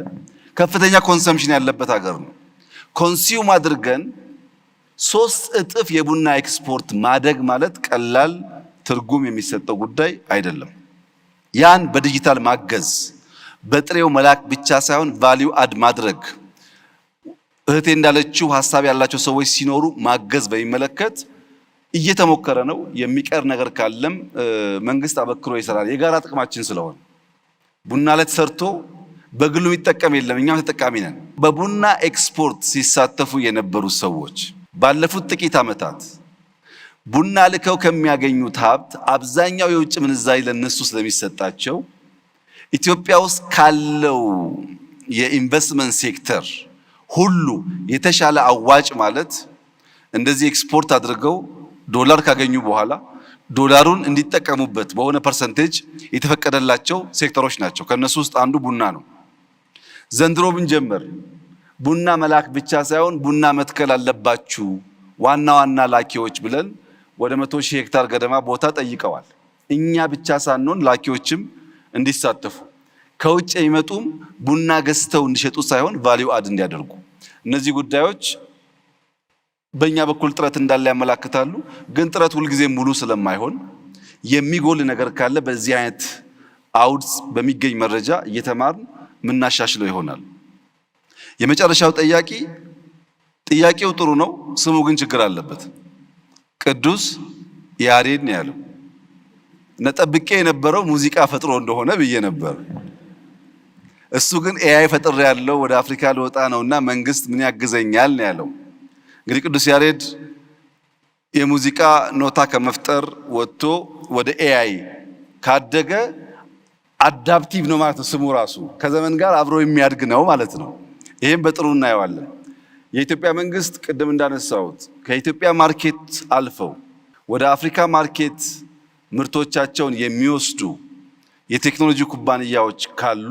ከፍተኛ ኮንሰምፕሽን ያለበት ሀገር ነው። ኮንሱም አድርገን 3 እጥፍ የቡና ኤክስፖርት ማደግ ማለት ቀላል ትርጉም የሚሰጠው ጉዳይ አይደለም። ያን በዲጂታል ማገዝ፣ በጥሬው መላክ ብቻ ሳይሆን ቫልዩ አድ ማድረግ፣ እህቴ እንዳለችው ሀሳብ ያላቸው ሰዎች ሲኖሩ ማገዝ በሚመለከት እየተሞከረ ነው። የሚቀር ነገር ካለም መንግስት አበክሮ ይሰራል። የጋራ ጥቅማችን ስለሆነ ቡና ላይ ተሰርቶ በግሉ የሚጠቀም የለም፣ እኛም ተጠቃሚ ነን። በቡና ኤክስፖርት ሲሳተፉ የነበሩ ሰዎች ባለፉት ጥቂት ዓመታት ቡና ልከው ከሚያገኙት ሀብት አብዛኛው የውጭ ምንዛሪ ለነሱ ስለሚሰጣቸው ኢትዮጵያ ውስጥ ካለው የኢንቨስትመንት ሴክተር ሁሉ የተሻለ አዋጭ ማለት እንደዚህ ኤክስፖርት አድርገው ዶላር ካገኙ በኋላ ዶላሩን እንዲጠቀሙበት በሆነ ፐርሰንቴጅ የተፈቀደላቸው ሴክተሮች ናቸው። ከነሱ ውስጥ አንዱ ቡና ነው። ዘንድሮ ብንጀምር ቡና መላክ ብቻ ሳይሆን ቡና መትከል አለባችሁ ዋና ዋና ላኪዎች ብለን ወደ 100,000 ሄክታር ገደማ ቦታ ጠይቀዋል። እኛ ብቻ ሳንሆን ላኪዎችም እንዲሳተፉ ከውጭ የሚመጡም ቡና ገዝተው እንዲሸጡ ሳይሆን ቫልዩ አድ እንዲያደርጉ፣ እነዚህ ጉዳዮች በእኛ በኩል ጥረት እንዳለ ያመላክታሉ። ግን ጥረት ሁልጊዜ ሙሉ ስለማይሆን የሚጎል ነገር ካለ በዚህ አይነት አውድ በሚገኝ መረጃ እየተማርን ምናሻሽለው ይሆናል። የመጨረሻው ጥያቄው ጥሩ ነው፣ ስሙ ግን ችግር አለበት። ቅዱስ ያሬድ ነው ያለው። ነጠብቄ የነበረው ሙዚቃ ፈጥሮ እንደሆነ ብዬ ነበር። እሱ ግን ኤአይ ፈጥሮ ያለው ወደ አፍሪካ ልወጣ ነውና መንግስት ምን ያግዘኛል ነው ያለው። እንግዲህ ቅዱስ ያሬድ የሙዚቃ ኖታ ከመፍጠር ወጥቶ ወደ ኤአይ ካደገ አዳፕቲቭ ነው ማለት ነው። ስሙ ራሱ ከዘመን ጋር አብሮ የሚያድግ ነው ማለት ነው። ይሄን በጥሩ እናየዋለን። የኢትዮጵያ መንግስት ቅድም እንዳነሳሁት ከኢትዮጵያ ማርኬት አልፈው ወደ አፍሪካ ማርኬት ምርቶቻቸውን የሚወስዱ የቴክኖሎጂ ኩባንያዎች ካሉ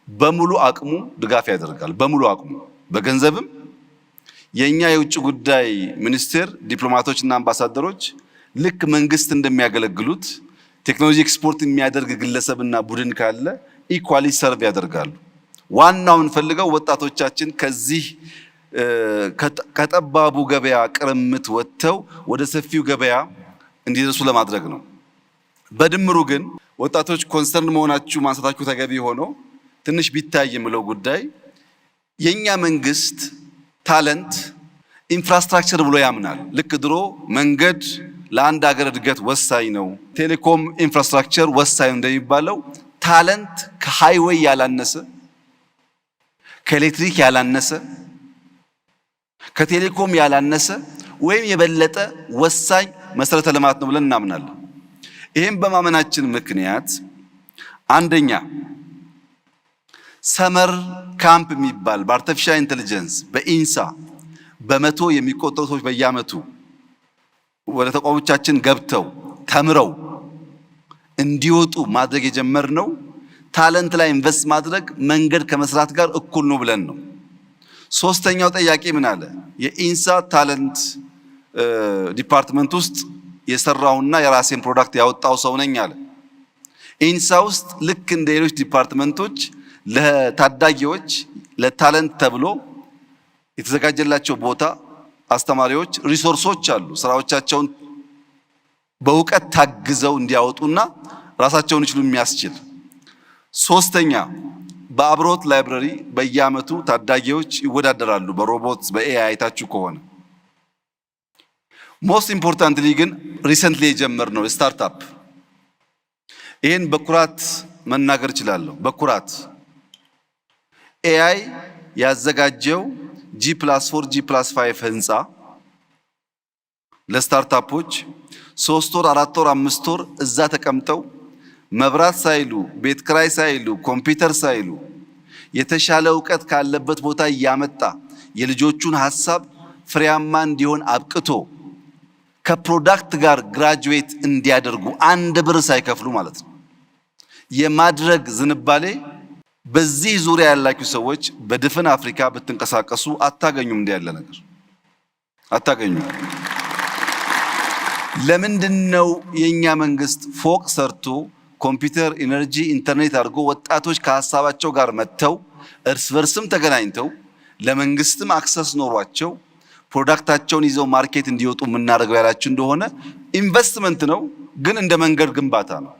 በሙሉ አቅሙ ድጋፍ ያደርጋል። በሙሉ አቅሙ በገንዘብም የኛ የውጭ ጉዳይ ሚኒስቴር ዲፕሎማቶችና አምባሳደሮች ልክ መንግስት እንደሚያገለግሉት ቴክኖሎጂ ኤክስፖርት የሚያደርግ ግለሰብና ቡድን ካለ ኢኳሊ ሰርቭ ያደርጋሉ። ዋናው የምንፈልገው ወጣቶቻችን ከዚህ ከጠባቡ ገበያ ቅርምት ወጥተው ወደ ሰፊው ገበያ እንዲደርሱ ለማድረግ ነው። በድምሩ ግን ወጣቶች ኮንሰርን መሆናችሁ ማንሳታችሁ ተገቢ ሆኖ ትንሽ ቢታይ የምለው ጉዳይ የኛ መንግስት ታለንት ኢንፍራስትራክቸር ብሎ ያምናል። ልክ ድሮ መንገድ ለአንድ ሀገር እድገት ወሳኝ ነው፣ ቴሌኮም ኢንፍራስትራክቸር ወሳኝ እንደሚባለው ታለንት ከሃይዌይ ያላነሰ፣ ከኤሌክትሪክ ያላነሰ፣ ከቴሌኮም ያላነሰ ወይም የበለጠ ወሳኝ መሰረተ ልማት ነው ብለን እናምናለን። ይህም በማመናችን ምክንያት አንደኛ ሰመር ካምፕ የሚባል በአርቲፊሻል ኢንተለጀንስ በኢንሳ በመቶ የሚቆጠሩ ሰዎች በየዓመቱ ወደ ተቋሞቻችን ገብተው ተምረው እንዲወጡ ማድረግ የጀመርነው ታለንት ላይ ኢንቨስት ማድረግ መንገድ ከመስራት ጋር እኩል ነው ብለን ነው። ሶስተኛው ጥያቄ ምን አለ? የኢንሳ ታለንት ዲፓርትመንት ውስጥ የሰራውና የራሴን ፕሮዳክት ያወጣው ሰው ነኝ አለ። ኢንሳ ውስጥ ልክ እንደ ሌሎች ዲፓርትመንቶች ለታዳጊዎች ለታለንት ተብሎ የተዘጋጀላቸው ቦታ፣ አስተማሪዎች፣ ሪሶርሶች አሉ። ስራዎቻቸውን በእውቀት ታግዘው እንዲያወጡና ራሳቸውን ይችሉ የሚያስችል። ሶስተኛ በአብሮት ላይብረሪ በየዓመቱ ታዳጊዎች ይወዳደራሉ በሮቦት በኤአይ አይታችሁ ከሆነ። ሞስት ኢምፖርታንትሊ ግን ሪሰንትሊ የጀመርነው ስታርታፕ ይህን በኩራት መናገር እችላለሁ። በኩራት ኤአይ ያዘጋጀው G+4 G+5 ህንፃ ለስታርታፖች 3 ወር 4 ወር 5 ወር እዛ ተቀምጠው መብራት ሳይሉ ቤት ክራይ ሳይሉ ኮምፒውተር ሳይሉ የተሻለ እውቀት ካለበት ቦታ እያመጣ የልጆቹን ሐሳብ ፍሬያማ እንዲሆን አብቅቶ ከፕሮዳክት ጋር ግራጁዌት እንዲያደርጉ አንድ ብር ሳይከፍሉ ማለት ነው የማድረግ ዝንባሌ በዚህ ዙሪያ ያላችሁ ሰዎች በድፍን አፍሪካ ብትንቀሳቀሱ አታገኙም። እንዲህ ያለ ነገር አታገኙም። ለምንድነው የኛ መንግስት ፎቅ ሰርቶ ኮምፒውተር፣ ኢነርጂ፣ ኢንተርኔት አድርጎ ወጣቶች ከሀሳባቸው ጋር መጥተው እርስ በርስም ተገናኝተው ለመንግስትም አክሰስ ኖሯቸው ፕሮዳክታቸውን ይዘው ማርኬት እንዲወጡ የምናደርገው ያላችሁ እንደሆነ ኢንቨስትመንት ነው፣ ግን እንደ መንገድ ግንባታ ነው።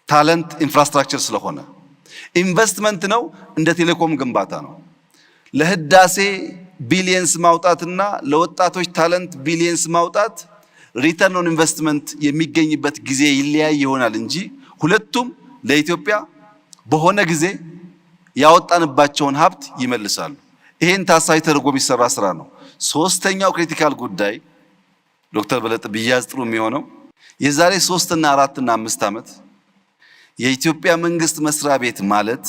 ታለንት ኢንፍራስትራክቸር ስለሆነ ኢንቨስትመንት ነው፣ እንደ ቴሌኮም ግንባታ ነው። ለህዳሴ ቢሊየንስ ማውጣትና ለወጣቶች ታለንት ቢሊየንስ ማውጣት ሪተርን ኦን ኢንቨስትመንት የሚገኝበት ጊዜ ይለያይ ይሆናል እንጂ ሁለቱም ለኢትዮጵያ በሆነ ጊዜ ያወጣንባቸውን ሀብት ይመልሳሉ። ይሄን ታሳቢ ተደርጎ የሚሰራ ስራ ነው። ሶስተኛው ክሪቲካል ጉዳይ ዶክተር በለጠ ቢያዝ ጥሩ የሚሆነው የዛሬ 3 እና 4 እና 5 ዓመት የኢትዮጵያ መንግስት መስሪያ ቤት ማለት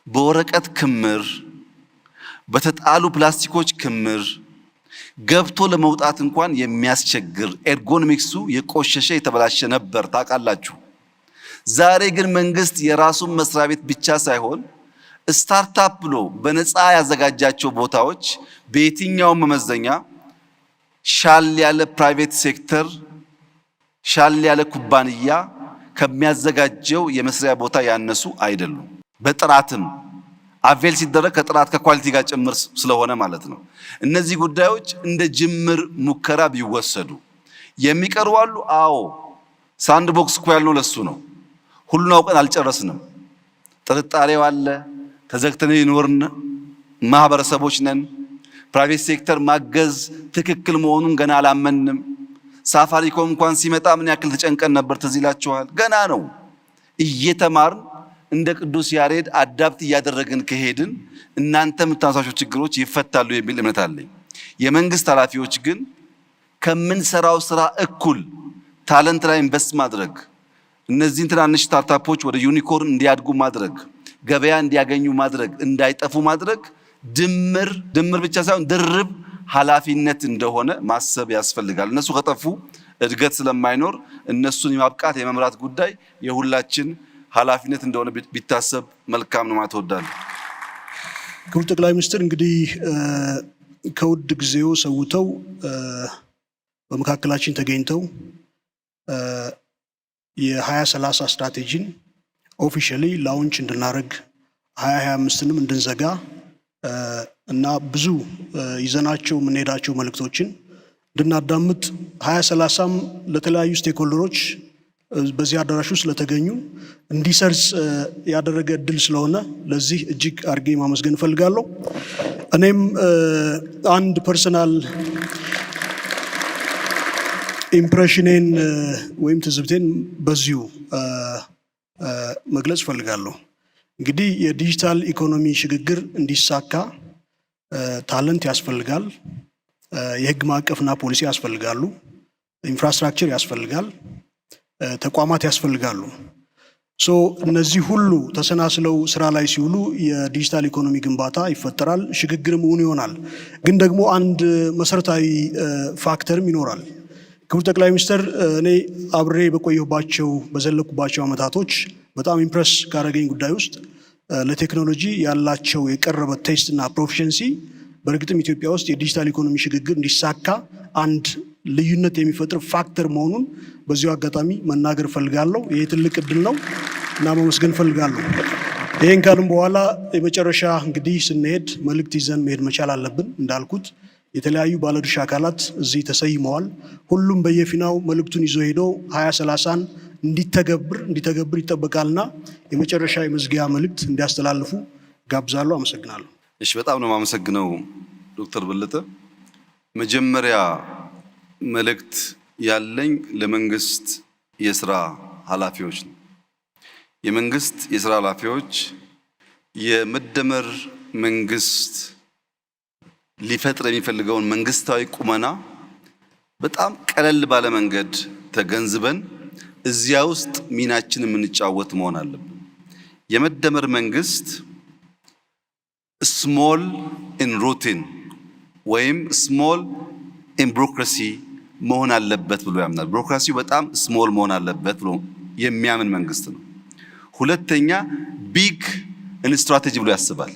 በወረቀት ክምር፣ በተጣሉ ፕላስቲኮች ክምር ገብቶ ለመውጣት እንኳን የሚያስቸግር ኤርጎኖሚክሱ የቆሸሸ የተበላሸ ነበር ታውቃላችሁ። ዛሬ ግን መንግስት የራሱን መስሪያ ቤት ብቻ ሳይሆን ስታርታፕ ብሎ በነፃ ያዘጋጃቸው ቦታዎች በየትኛው መመዘኛ ሻል ያለ ፕራይቬት ሴክተር ሻል ያለ ኩባንያ ከሚያዘጋጀው የመስሪያ ቦታ ያነሱ አይደሉም። በጥራትም አቬል ሲደረግ ከጥራት ከኳሊቲ ጋር ጭምር ስለሆነ ማለት ነው። እነዚህ ጉዳዮች እንደ ጅምር ሙከራ ቢወሰዱ የሚቀርቡ አሉ። አዎ ሳንድ ቦክስ እኮ ያልነው ለሱ ነው። ሁሉን አውቀን አልጨረስንም። ጥርጣሬው አለ። ተዘግተን የኖርን ማህበረሰቦች ነን። ፕራይቬት ሴክተር ማገዝ ትክክል መሆኑን ገና አላመንም። ሳፋሪኮም እንኳን ሲመጣ ምን ያክል ተጨንቀን ነበር ትዝ ይላችኋል። ገና ነው። እየተማርን እንደ ቅዱስ ያሬድ አዳፕት እያደረግን ከሄድን እናንተ የምታነሳቸው ችግሮች ይፈታሉ የሚል እምነት አለኝ። የመንግስት ኃላፊዎች ግን ከምንሰራው ስራ እኩል ታለንት ላይ ኢንቨስት ማድረግ፣ እነዚህን ትናንሽ ስታርታፖች ወደ ዩኒኮርን እንዲያድጉ ማድረግ፣ ገበያ እንዲያገኙ ማድረግ፣ እንዳይጠፉ ማድረግ ድምር ብቻ ሳይሆን ድርብ ኃላፊነት እንደሆነ ማሰብ ያስፈልጋል። እነሱ ከጠፉ እድገት ስለማይኖር እነሱን የማብቃት የመምራት ጉዳይ የሁላችን ኃላፊነት እንደሆነ ቢታሰብ መልካም ነው ማለት እወዳለሁ። ክቡር ጠቅላይ ሚኒስትር እንግዲህ ከውድ ጊዜው ሰውተው በመካከላችን ተገኝተው የ2030 ስትራቴጂን ኦፊሻሊ ላውንች እንድናደርግ 2025ንም እንድንዘጋ እና ብዙ ይዘናቸው የምንሄዳቸው መልእክቶችን እንድናዳምጥ 2030ም ለተለያዩ ስቴክሆልደሮች በዚህ አዳራሽ ውስጥ ለተገኙ እንዲሰርጽ ያደረገ እድል ስለሆነ ለዚህ እጅግ አድርጌ ማመስገን እፈልጋለሁ። እኔም አንድ ፐርሰናል ኢምፕሬሽኔን ወይም ትዝብቴን በዚሁ መግለጽ እፈልጋለሁ። እንግዲህ የዲጂታል ኢኮኖሚ ሽግግር እንዲሳካ ታለንት ያስፈልጋል፣ የህግ ማዕቀፍና ፖሊሲ ያስፈልጋሉ፣ ኢንፍራስትራክቸር ያስፈልጋል፣ ተቋማት ያስፈልጋሉ። እነዚህ ሁሉ ተሰናስለው ስራ ላይ ሲውሉ የዲጂታል ኢኮኖሚ ግንባታ ይፈጠራል፣ ሽግግርም እውን ይሆናል። ግን ደግሞ አንድ መሰረታዊ ፋክተርም ይኖራል። ክቡር ጠቅላይ ሚኒስትር፣ እኔ አብሬ በቆየሁባቸው በዘለቁባቸው ዓመታቶች በጣም ኢምፕረስ ካደረገኝ ጉዳይ ውስጥ ለቴክኖሎጂ ያላቸው የቀረበ ቴስትና ፕሮፊሸንሲ በእርግጥም ኢትዮጵያ ውስጥ የዲጂታል ኢኮኖሚ ሽግግር እንዲሳካ አንድ ልዩነት የሚፈጥር ፋክተር መሆኑን በዚሁ አጋጣሚ መናገር ፈልጋለሁ። ይሄ ትልቅ እድል ነው እና መመስገን ፈልጋለሁ። ይሄን ካልም በኋላ የመጨረሻ እንግዲህ ስንሄድ መልእክት ይዘን መሄድ መቻል አለብን። እንዳልኩት የተለያዩ ባለድርሻ አካላት እዚህ ተሰይመዋል። ሁሉም በየፊናው መልእክቱን ይዞ ሄዶ 2030ን እንዲተገብር ይጠበቃልና የመጨረሻ የመዝጊያ መልእክት እንዲያስተላልፉ ጋብዛለሁ። አመሰግናለሁ። እሺ፣ በጣም ነው የማመሰግነው ዶክተር በለጠ። መጀመሪያ መልእክት ያለኝ ለመንግስት የስራ ኃላፊዎች ነው። የመንግስት የስራ ኃላፊዎች የመደመር መንግስት ሊፈጥር የሚፈልገውን መንግስታዊ ቁመና በጣም ቀለል ባለ መንገድ ተገንዝበን እዚያ ውስጥ ሚናችን የምንጫወት መሆን አለብን። የመደመር መንግስት ስሞል ኢን ሩቲን ወይም ስሞል ኢን ቢሮክራሲ መሆን አለበት ብሎ ያምናል። ቢሮክራሲው በጣም ስሞል መሆን አለበት ብሎ የሚያምን መንግስት ነው። ሁለተኛ ቢግ ኢን ስትራቴጂ ብሎ ያስባል።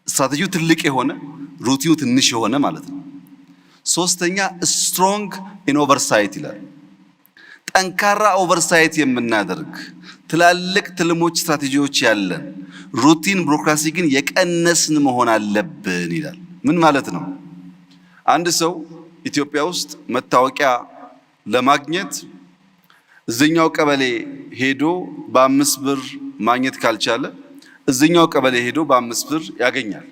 ስትራቴጂው ትልቅ የሆነ ሩቲኑ ትንሽ የሆነ ማለት ነው። ሶስተኛ ስትሮንግ ኢን ኦቨርሳይት ይላል። ጠንካራ ኦቨርሳይት የምናደርግ ትላልቅ ትልሞች፣ ስትራቴጂዎች ያለን ሩቲን ቢሮክራሲ ግን የቀነስን መሆን አለብን ይላል። ምን ማለት ነው? አንድ ሰው ኢትዮጵያ ውስጥ መታወቂያ ለማግኘት እዚኛው ቀበሌ ሄዶ በ5 ብር ማግኘት ካልቻለ እዚኛው ቀበሌ ሄዶ በ5 ብር ያገኛል።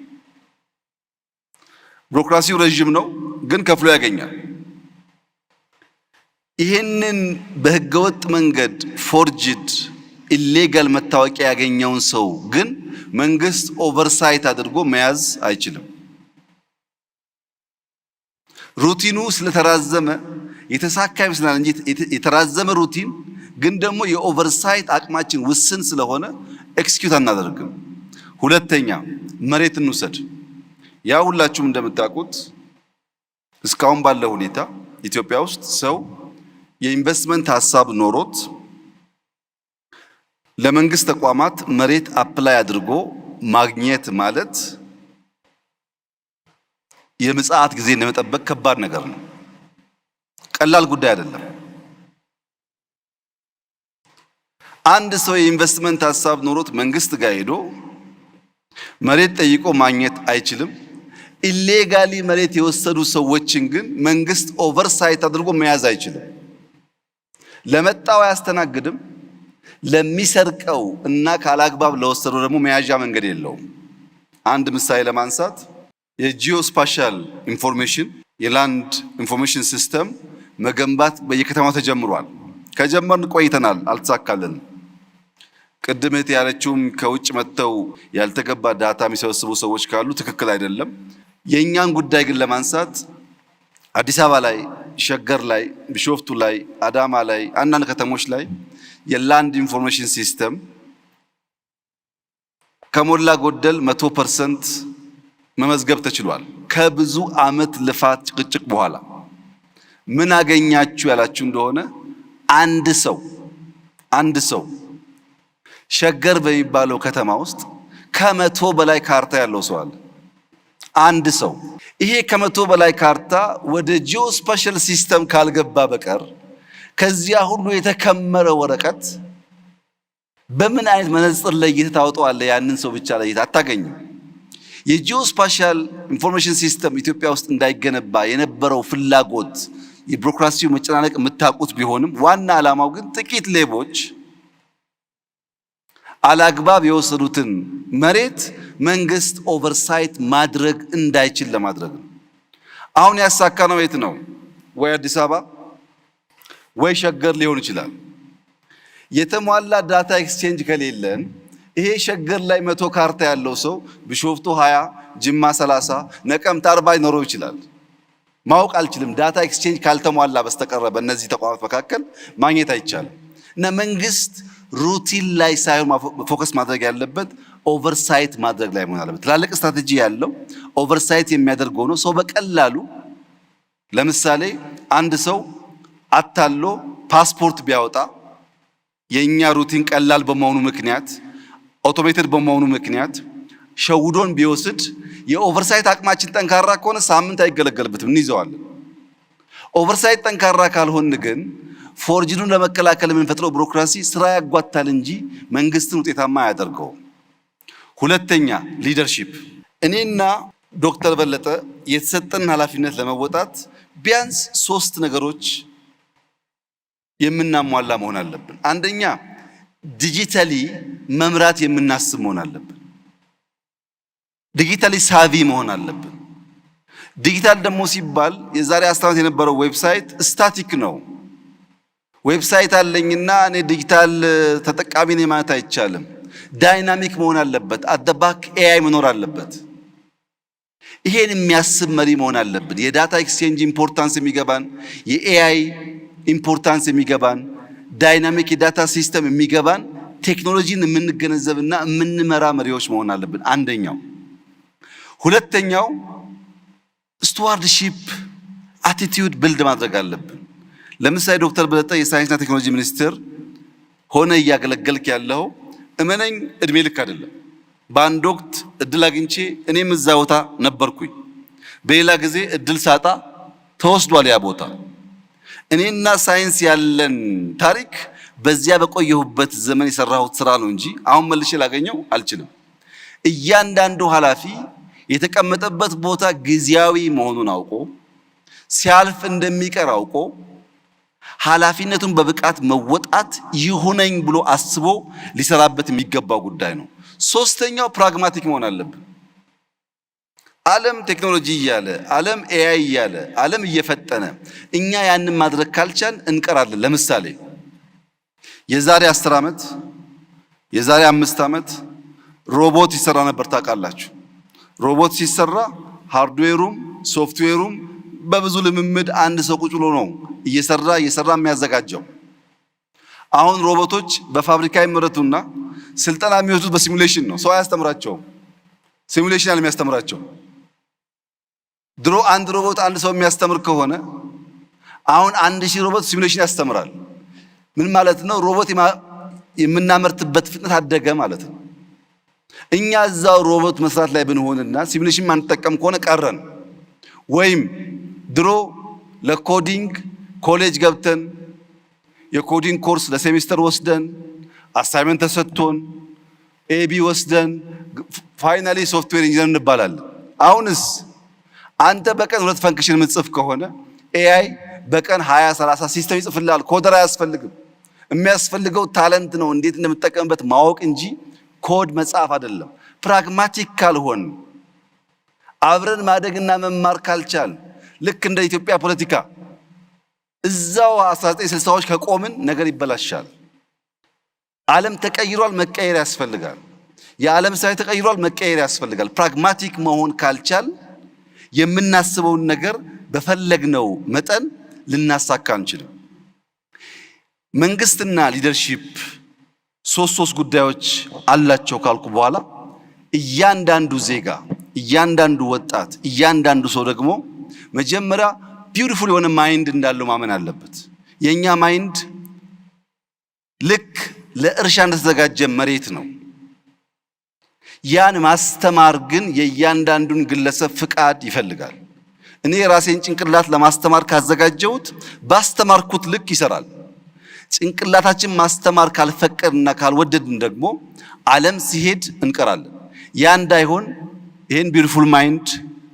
ቢሮክራሲው ረጅም ነው፣ ግን ከፍሎ ያገኛል። ይሄንን በህገወጥ መንገድ ፎርጅድ ኢሌጋል መታወቂያ ያገኘውን ሰው ግን መንግስት ኦቨርሳይት አድርጎ መያዝ አይችልም። ሩቲኑ ስለተራዘመ የተሳካ ይመስላል እንጂ የተራዘመ ሩቲን ግን ደግሞ የኦቨርሳይት አቅማችን ውስን ስለሆነ ኤክስኪዩት አናደርግም። ሁለተኛ መሬት እንውሰድ። ያ ሁላችሁም እንደምታውቁት እስካሁን ባለው ሁኔታ ኢትዮጵያ ውስጥ ሰው የኢንቨስትመንት ሀሳብ ኖሮት ለመንግስት ተቋማት መሬት አፕላይ አድርጎ ማግኘት ማለት የምጽአት ጊዜ ለመጠበቅ ከባድ ነገር ነው። ቀላል ጉዳይ አይደለም። አንድ ሰው የኢንቨስትመንት ሀሳብ ኖሮት መንግስት ጋር ሄዶ መሬት ጠይቆ ማግኘት አይችልም። ኢሌጋሊ መሬት የወሰዱ ሰዎችን ግን መንግስት ኦቨርሳይት አድርጎ መያዝ አይችልም። ለመጣው አያስተናግድም። ለሚሰርቀው እና ካላግባብ ለወሰደው ደግሞ መያዣ መንገድ የለውም። አንድ ምሳሌ ለማንሳት የጂኦስፓሻል ኢንፎርሜሽን የላንድ ኢንፎርሜሽን ሲስተም መገንባት በየከተማው ተጀምሯል። ከጀመርን ቆይተናል፣ አልተሳካልንም። ቅድም እህት ያለችውም ከውጭ መጥተው ያልተገባ ዳታ የሚሰበስቡ ሰዎች ካሉ ትክክል አይደለም። የእኛን ጉዳይ ግን ለማንሳት አዲስ አበባ ላይ፣ ሸገር ላይ፣ ቢሾፍቱ ላይ፣ አዳማ ላይ፣ አንዳንድ ከተሞች ላይ የላንድ ኢንፎርሜሽን ሲስተም ከሞላ ጎደል 100% መመዝገብ ተችሏል። ከብዙ ዓመት ልፋት ጭቅጭቅ በኋላ ምን አገኛችሁ ያላችሁ እንደሆነ አንድ ሰው ሸገር በሚባለው ከተማ ውስጥ ከ100 በላይ ካርታ ያለው ሰው አለ። አንድ ሰው ይሄ ከ100 በላይ ካርታ ወደ ጂኦስፓሻል ሲስተም ካልገባ በቀር ከዚያ ሁሉ የተከመረ ወረቀት በምን አይነት መነጽር ለይተህ ታወጣዋለህ? ያንን ሰው ብቻ ለይተህ አታገኝም። የጂኦስፓሻል ኢንፎርሜሽን ሲስተም ኢትዮጵያ ውስጥ እንዳይገነባ የነበረው ፍላጎት የቢሮክራሲው መጨናነቅ የምታውቁት ቢሆንም ዋና ዓላማው ግን ጥቂት ሌቦች አላግባብ የወሰዱትን መሬት መንግስት ኦቨርሳይት ማድረግ እንዳይችል ለማድረግ ነው። አሁን ያሳካነው የት ነው? ወይ አዲስ አበባ ወይ ሸገር ሊሆን ይችላል። የተሟላ ዳታ ኤክስቼንጅ ከሌለን ይሄ ሸገር ላይ 100 ካርታ ያለው ሰው ቢሾፍቱ 20፣ ጅማ 30፣ ነቀምት 40 ይኖረው ይችላል። ማወቅ አልችልም። ዳታ ኤክስቼንጅ ካልተሟላ በስተቀር በእነዚህ ተቋማት መካከል ማግኘት አይቻልም። እና መንግስት ሩቲን ላይ ሳይሆን ፎከስ ማድረግ ያለበት ኦቨርሳይት ማድረግ ላይ መሆን አለበት። ትላልቅ ስትራቴጂ ያለው ኦቨርሳይት የሚያደርግ ሆኖ ሰው በቀላሉ ለምሳሌ አንድ ሰው አታሎ ፓስፖርት ቢያወጣ የኛ ሩቲን ቀላል በመሆኑ ምክንያት አውቶሜትድ በመሆኑ ምክንያት ሸውዶን ቢወስድ የኦቨርሳይት አቅማችን ጠንካራ ከሆነ ሳምንት አይገለገልበትም፣ እንይዘዋለን። ኦቨርሳይት ጠንካራ ካልሆን ግን ፎርጅኑን ለመከላከል የምንፈጥረው ቢሮክራሲ ስራ ያጓታል እንጂ መንግስትን ውጤታማ አያደርገውም። ሁለተኛ ሊደርሺፕ። እኔና ዶክተር በለጠ የተሰጠን ኃላፊነት ለመወጣት ቢያንስ 3 ነገሮች የምናሟላ መሆን አለብን። አንደኛ ዲጂታሊ መምራት የምናስብ መሆን አለብን። ዲጂታሊ ሳቪ መሆን አለብን። ዲጂታል ደግሞ ሲባል የዛሬ 10 ዓመት የነበረው ዌብሳይት ስታቲክ ነው። ዌብሳይት አለኝና እኔ ዲጂታል ተጠቃሚ ነኝ ማለት አይቻልም። ዳይናሚክ መሆን አለበት። አደባክ ኤአይ መኖር አለበት። ይሄን የሚያስብ መሪ መሆን አለብን። የዳታ ኤክስቼንጅ ኢምፖርታንስ የሚገባን፣ የኤአይ ኢምፖርታንስ የሚገባን፣ ዳይናሚክ የዳታ ሲስተም የሚገባን ቴክኖሎጂን የምንገነዘብና የምንመራ መሪዎች መሆን አለብን። አንደኛው። ሁለተኛው ስቱዋርድሺፕ አቲቲዩድ ብልድ ማድረግ አለብን። ለምሳሌ ዶክተር በለጠ የሳይንስና ቴክኖሎጂ ሚኒስትር ሆነ እያገለገልክ ያለው እመነኝ እድሜ ልክ አይደለም። በአንድ ወቅት እድል አግኝቼ እኔም እዛ ቦታ ነበርኩኝ። በሌላ ጊዜ እድል ሳጣ ተወስዷል ያ ቦታ። እኔና ሳይንስ ያለን ታሪክ በዚያ በቆየሁበት ዘመን የሰራሁት ስራ ነው እንጂ አሁን መልሼ ላገኘው አልችልም። እያንዳንዱ ኃላፊ የተቀመጠበት ቦታ ጊዜያዊ መሆኑን አውቆ ሲያልፍ እንደሚቀር አውቆ ኃላፊነቱን በብቃት መወጣት ይሁነኝ ብሎ አስቦ ሊሰራበት የሚገባው ጉዳይ ነው። ሶስተኛው ፕራግማቲክ መሆን አለብን። ዓለም ቴክኖሎጂ እያለ ዓለም ኤአይ እያለ ዓለም እየፈጠነ እኛ ያንን ማድረግ ካልቻል እንቀራለን። ለምሳሌ የዛሬ 10 ዓመት የዛሬ 5 ዓመት ሮቦት ይሰራ ነበር ታውቃላችሁ። ሮቦት ሲሰራ ሃርድዌሩም ሶፍትዌሩም በብዙ ልምምድ አንድ ሰው ቁጭ ብሎ ነው እየሰራ የሚያዘጋጀው። አሁን ሮቦቶች በፋብሪካ ይመረቱና ስልጠና የሚወስዱት በሲሙሌሽን ነው። ሰው አያስተምራቸውም። ሲሙሌሽን ያለ የሚያስተምራቸው። ድሮ አንድ ሮቦት አንድ ሰው የሚያስተምር ከሆነ አሁን 1000 ሮቦት ሲሙሌሽን ያስተምራል። ምን ማለት ነው? ሮቦት የምናመርትበት ፍጥነት አደገ ማለት ነው። እኛ እዛው ሮቦት መስራት ላይ ብንሆንና ሲሙሌሽን ማንጠቀም ከሆነ ቀረን። ወይም ድሮ ለኮዲንግ ኮሌጅ ገብተን የኮዲንግ ኮርስ ለሴሚስተር ወስደን አሳይመንት ተሰጥቶን ኤቢ ወስደን ፋይናሊ ሶፍትዌር ኢንጂነር እንባላለን። አሁንስ አንተ በቀን 2 ፈንክሽን የምትጽፍ ከሆነ ኤአይ በቀን 20-30 ሲስተም ይጽፍልሃል። ኮደር አያስፈልግም። የሚያስፈልገው ታለንት ነው፣ እንዴት እንደምትጠቀምበት ማወቅ እንጂ ኮድ መጻፍ አይደለም። ፕራግማቲክ ካልሆን አብረን ማደግና መማር ካልቻል ልክ እንደ ኢትዮጵያ ፖለቲካ እዛው 1960ዎች ከቆምን ነገር ይበላሻል። ዓለም ተቀይሯል፣ መቀየር ያስፈልጋል። የዓለም ሳይ ተቀይሯል፣ መቀየር ያስፈልጋል። ፕራግማቲክ መሆን ካልቻል የምናስበውን ነገር በፈለግነው መጠን ልናሳካ አንችልም። መንግስትና ሊደርሺፕ ሶስት ጉዳዮች አላቸው ካልኩ በኋላ እያንዳንዱ ዜጋ፣ እያንዳንዱ ወጣት፣ እያንዳንዱ ሰው ደግሞ መጀመሪያ ቢዩቲፉል የሆነ ማይንድ እንዳለው ማመን አለበት። የኛ ማይንድ ልክ ለእርሻ እንደተዘጋጀ መሬት ነው። ያን ማስተማር ግን የእያንዳንዱን ግለሰብ ፍቃድ ይፈልጋል። እኔ የራሴን ጭንቅላት ለማስተማር ካዘጋጀሁት ባስተማርኩት ልክ ይሰራል። ጭንቅላታችን ማስተማር ካልፈቀድና ካልወደድን ደግሞ ዓለም ሲሄድ እንቀራለን። ያ እንዳይሆን ይሄን ቢዩቲፉል ማይንድ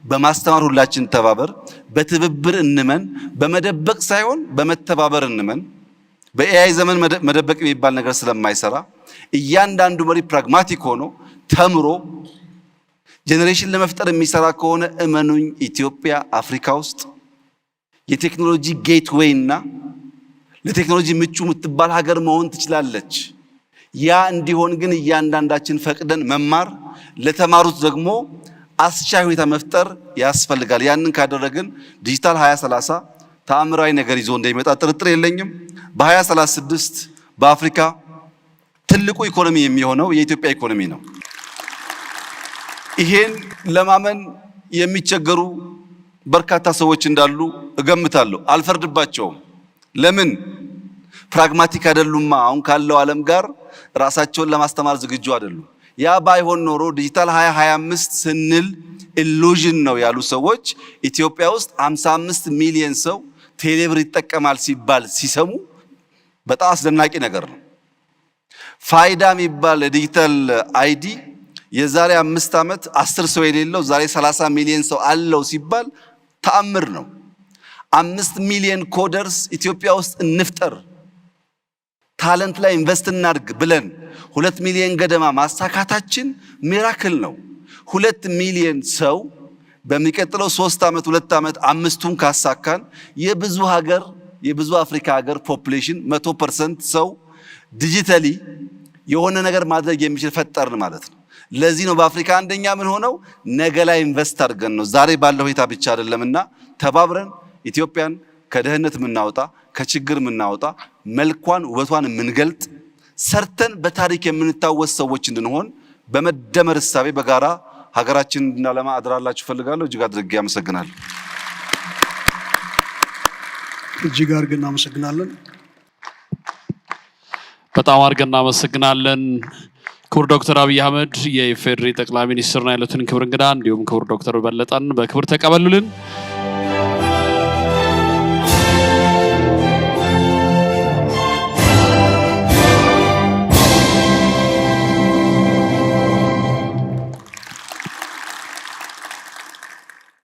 በማስተማር ሁላችን ተባበር፣ በትብብር እንመን፣ በመደበቅ ሳይሆን በመተባበር እንመን። በኤአይ ዘመን መደበቅ የሚባል ነገር ስለማይሰራ እያንዳንዱ መሪ ፕራግማቲክ ሆኖ ተምሮ ጄኔሬሽን ለመፍጠር የሚሰራ ከሆነ እመኑኝ ኢትዮጵያ አፍሪካ ውስጥ የቴክኖሎጂ ጌትዌይ እና ለቴክኖሎጂ ምቹ የምትባል ሀገር መሆን ትችላለች። ያ እንዲሆን ግን እያንዳንዳችን ፈቅደን መማር፣ ለተማሩት ደግሞ አስቻይ ሁኔታ መፍጠር ያስፈልጋል። ያንን ካደረግን ዲጂታል 2030 ተአምራዊ ነገር ይዞ እንደሚመጣ ጥርጥር የለኝም። በ2036 በአፍሪካ ትልቁ ኢኮኖሚ የሚሆነው የኢትዮጵያ ኢኮኖሚ ነው። ይሄን ለማመን የሚቸገሩ በርካታ ሰዎች እንዳሉ እገምታለሁ። አልፈርድባቸውም። ለምን? ፕራግማቲክ አይደሉማ። አሁን ካለው ዓለም ጋር ራሳቸውን ለማስተማር ዝግጁ አይደሉም። ያ ባይሆን ኖሮ ዲጂታል 2025 ስንል ኢሉዥን ነው ያሉ ሰዎች ኢትዮጵያ ውስጥ 55 ሚሊዮን ሰው ቴሌብር ይጠቀማል ሲባል ሲሰሙ በጣም አስደናቂ ነገር ነው። ፋይዳ የሚባል ዲጂታል አይዲ የዛሬ 5 ዓመት 10 ሰው የሌለው ዛሬ 30 ሚሊዮን ሰው አለው ሲባል ተአምር ነው። 5 ሚሊዮን ኮደርስ ኢትዮጵያ ውስጥ እንፍጠር፣ ታለንት ላይ ኢንቨስት እናድርግ ብለን 2 ሚሊዮን ገደማ ማሳካታችን ሚራክል ነው። 2 ሚሊዮን ሰው በሚቀጥለው 3 ዓመት 2 ዓመት 5ቱን ካሳካን የብዙ አፍሪካ ሀገር ፖፑሌሽን 100% ሰው ዲጂታሊ የሆነ ነገር ማድረግ የሚችል ፈጠርን ማለት ነው። ለዚህ ነው በአፍሪካ አንደኛ ምን ሆነው ነገ ላይ ኢንቨስት አድርገን ነው። ዛሬ ባለው ሁኔታ ብቻ አይደለምና ተባብረን ኢትዮጵያን ከድህነት የምናወጣ ከችግር የምናወጣ መልኳን ውበቷን የምንገልጥ ሰርተን በታሪክ የምንታወስ ሰዎች እንድንሆን በመደመር እሳቤ በጋራ ሀገራችን እንድናለማ አድራላችሁ ፈልጋለሁ። እጅግ አድርጌ አመሰግናለሁ። እጅግ አድርገን እናመሰግናለን። በጣም አድርገን እናመሰግናለን። ክቡር ዶክተር አብይ አህመድ የኢፌዴሪ ጠቅላይ ሚኒስትርና ያሉትን ክቡር እንግዳ እንዲሁም ክቡር ዶክተር በለጠን በክብር ተቀበሉልን።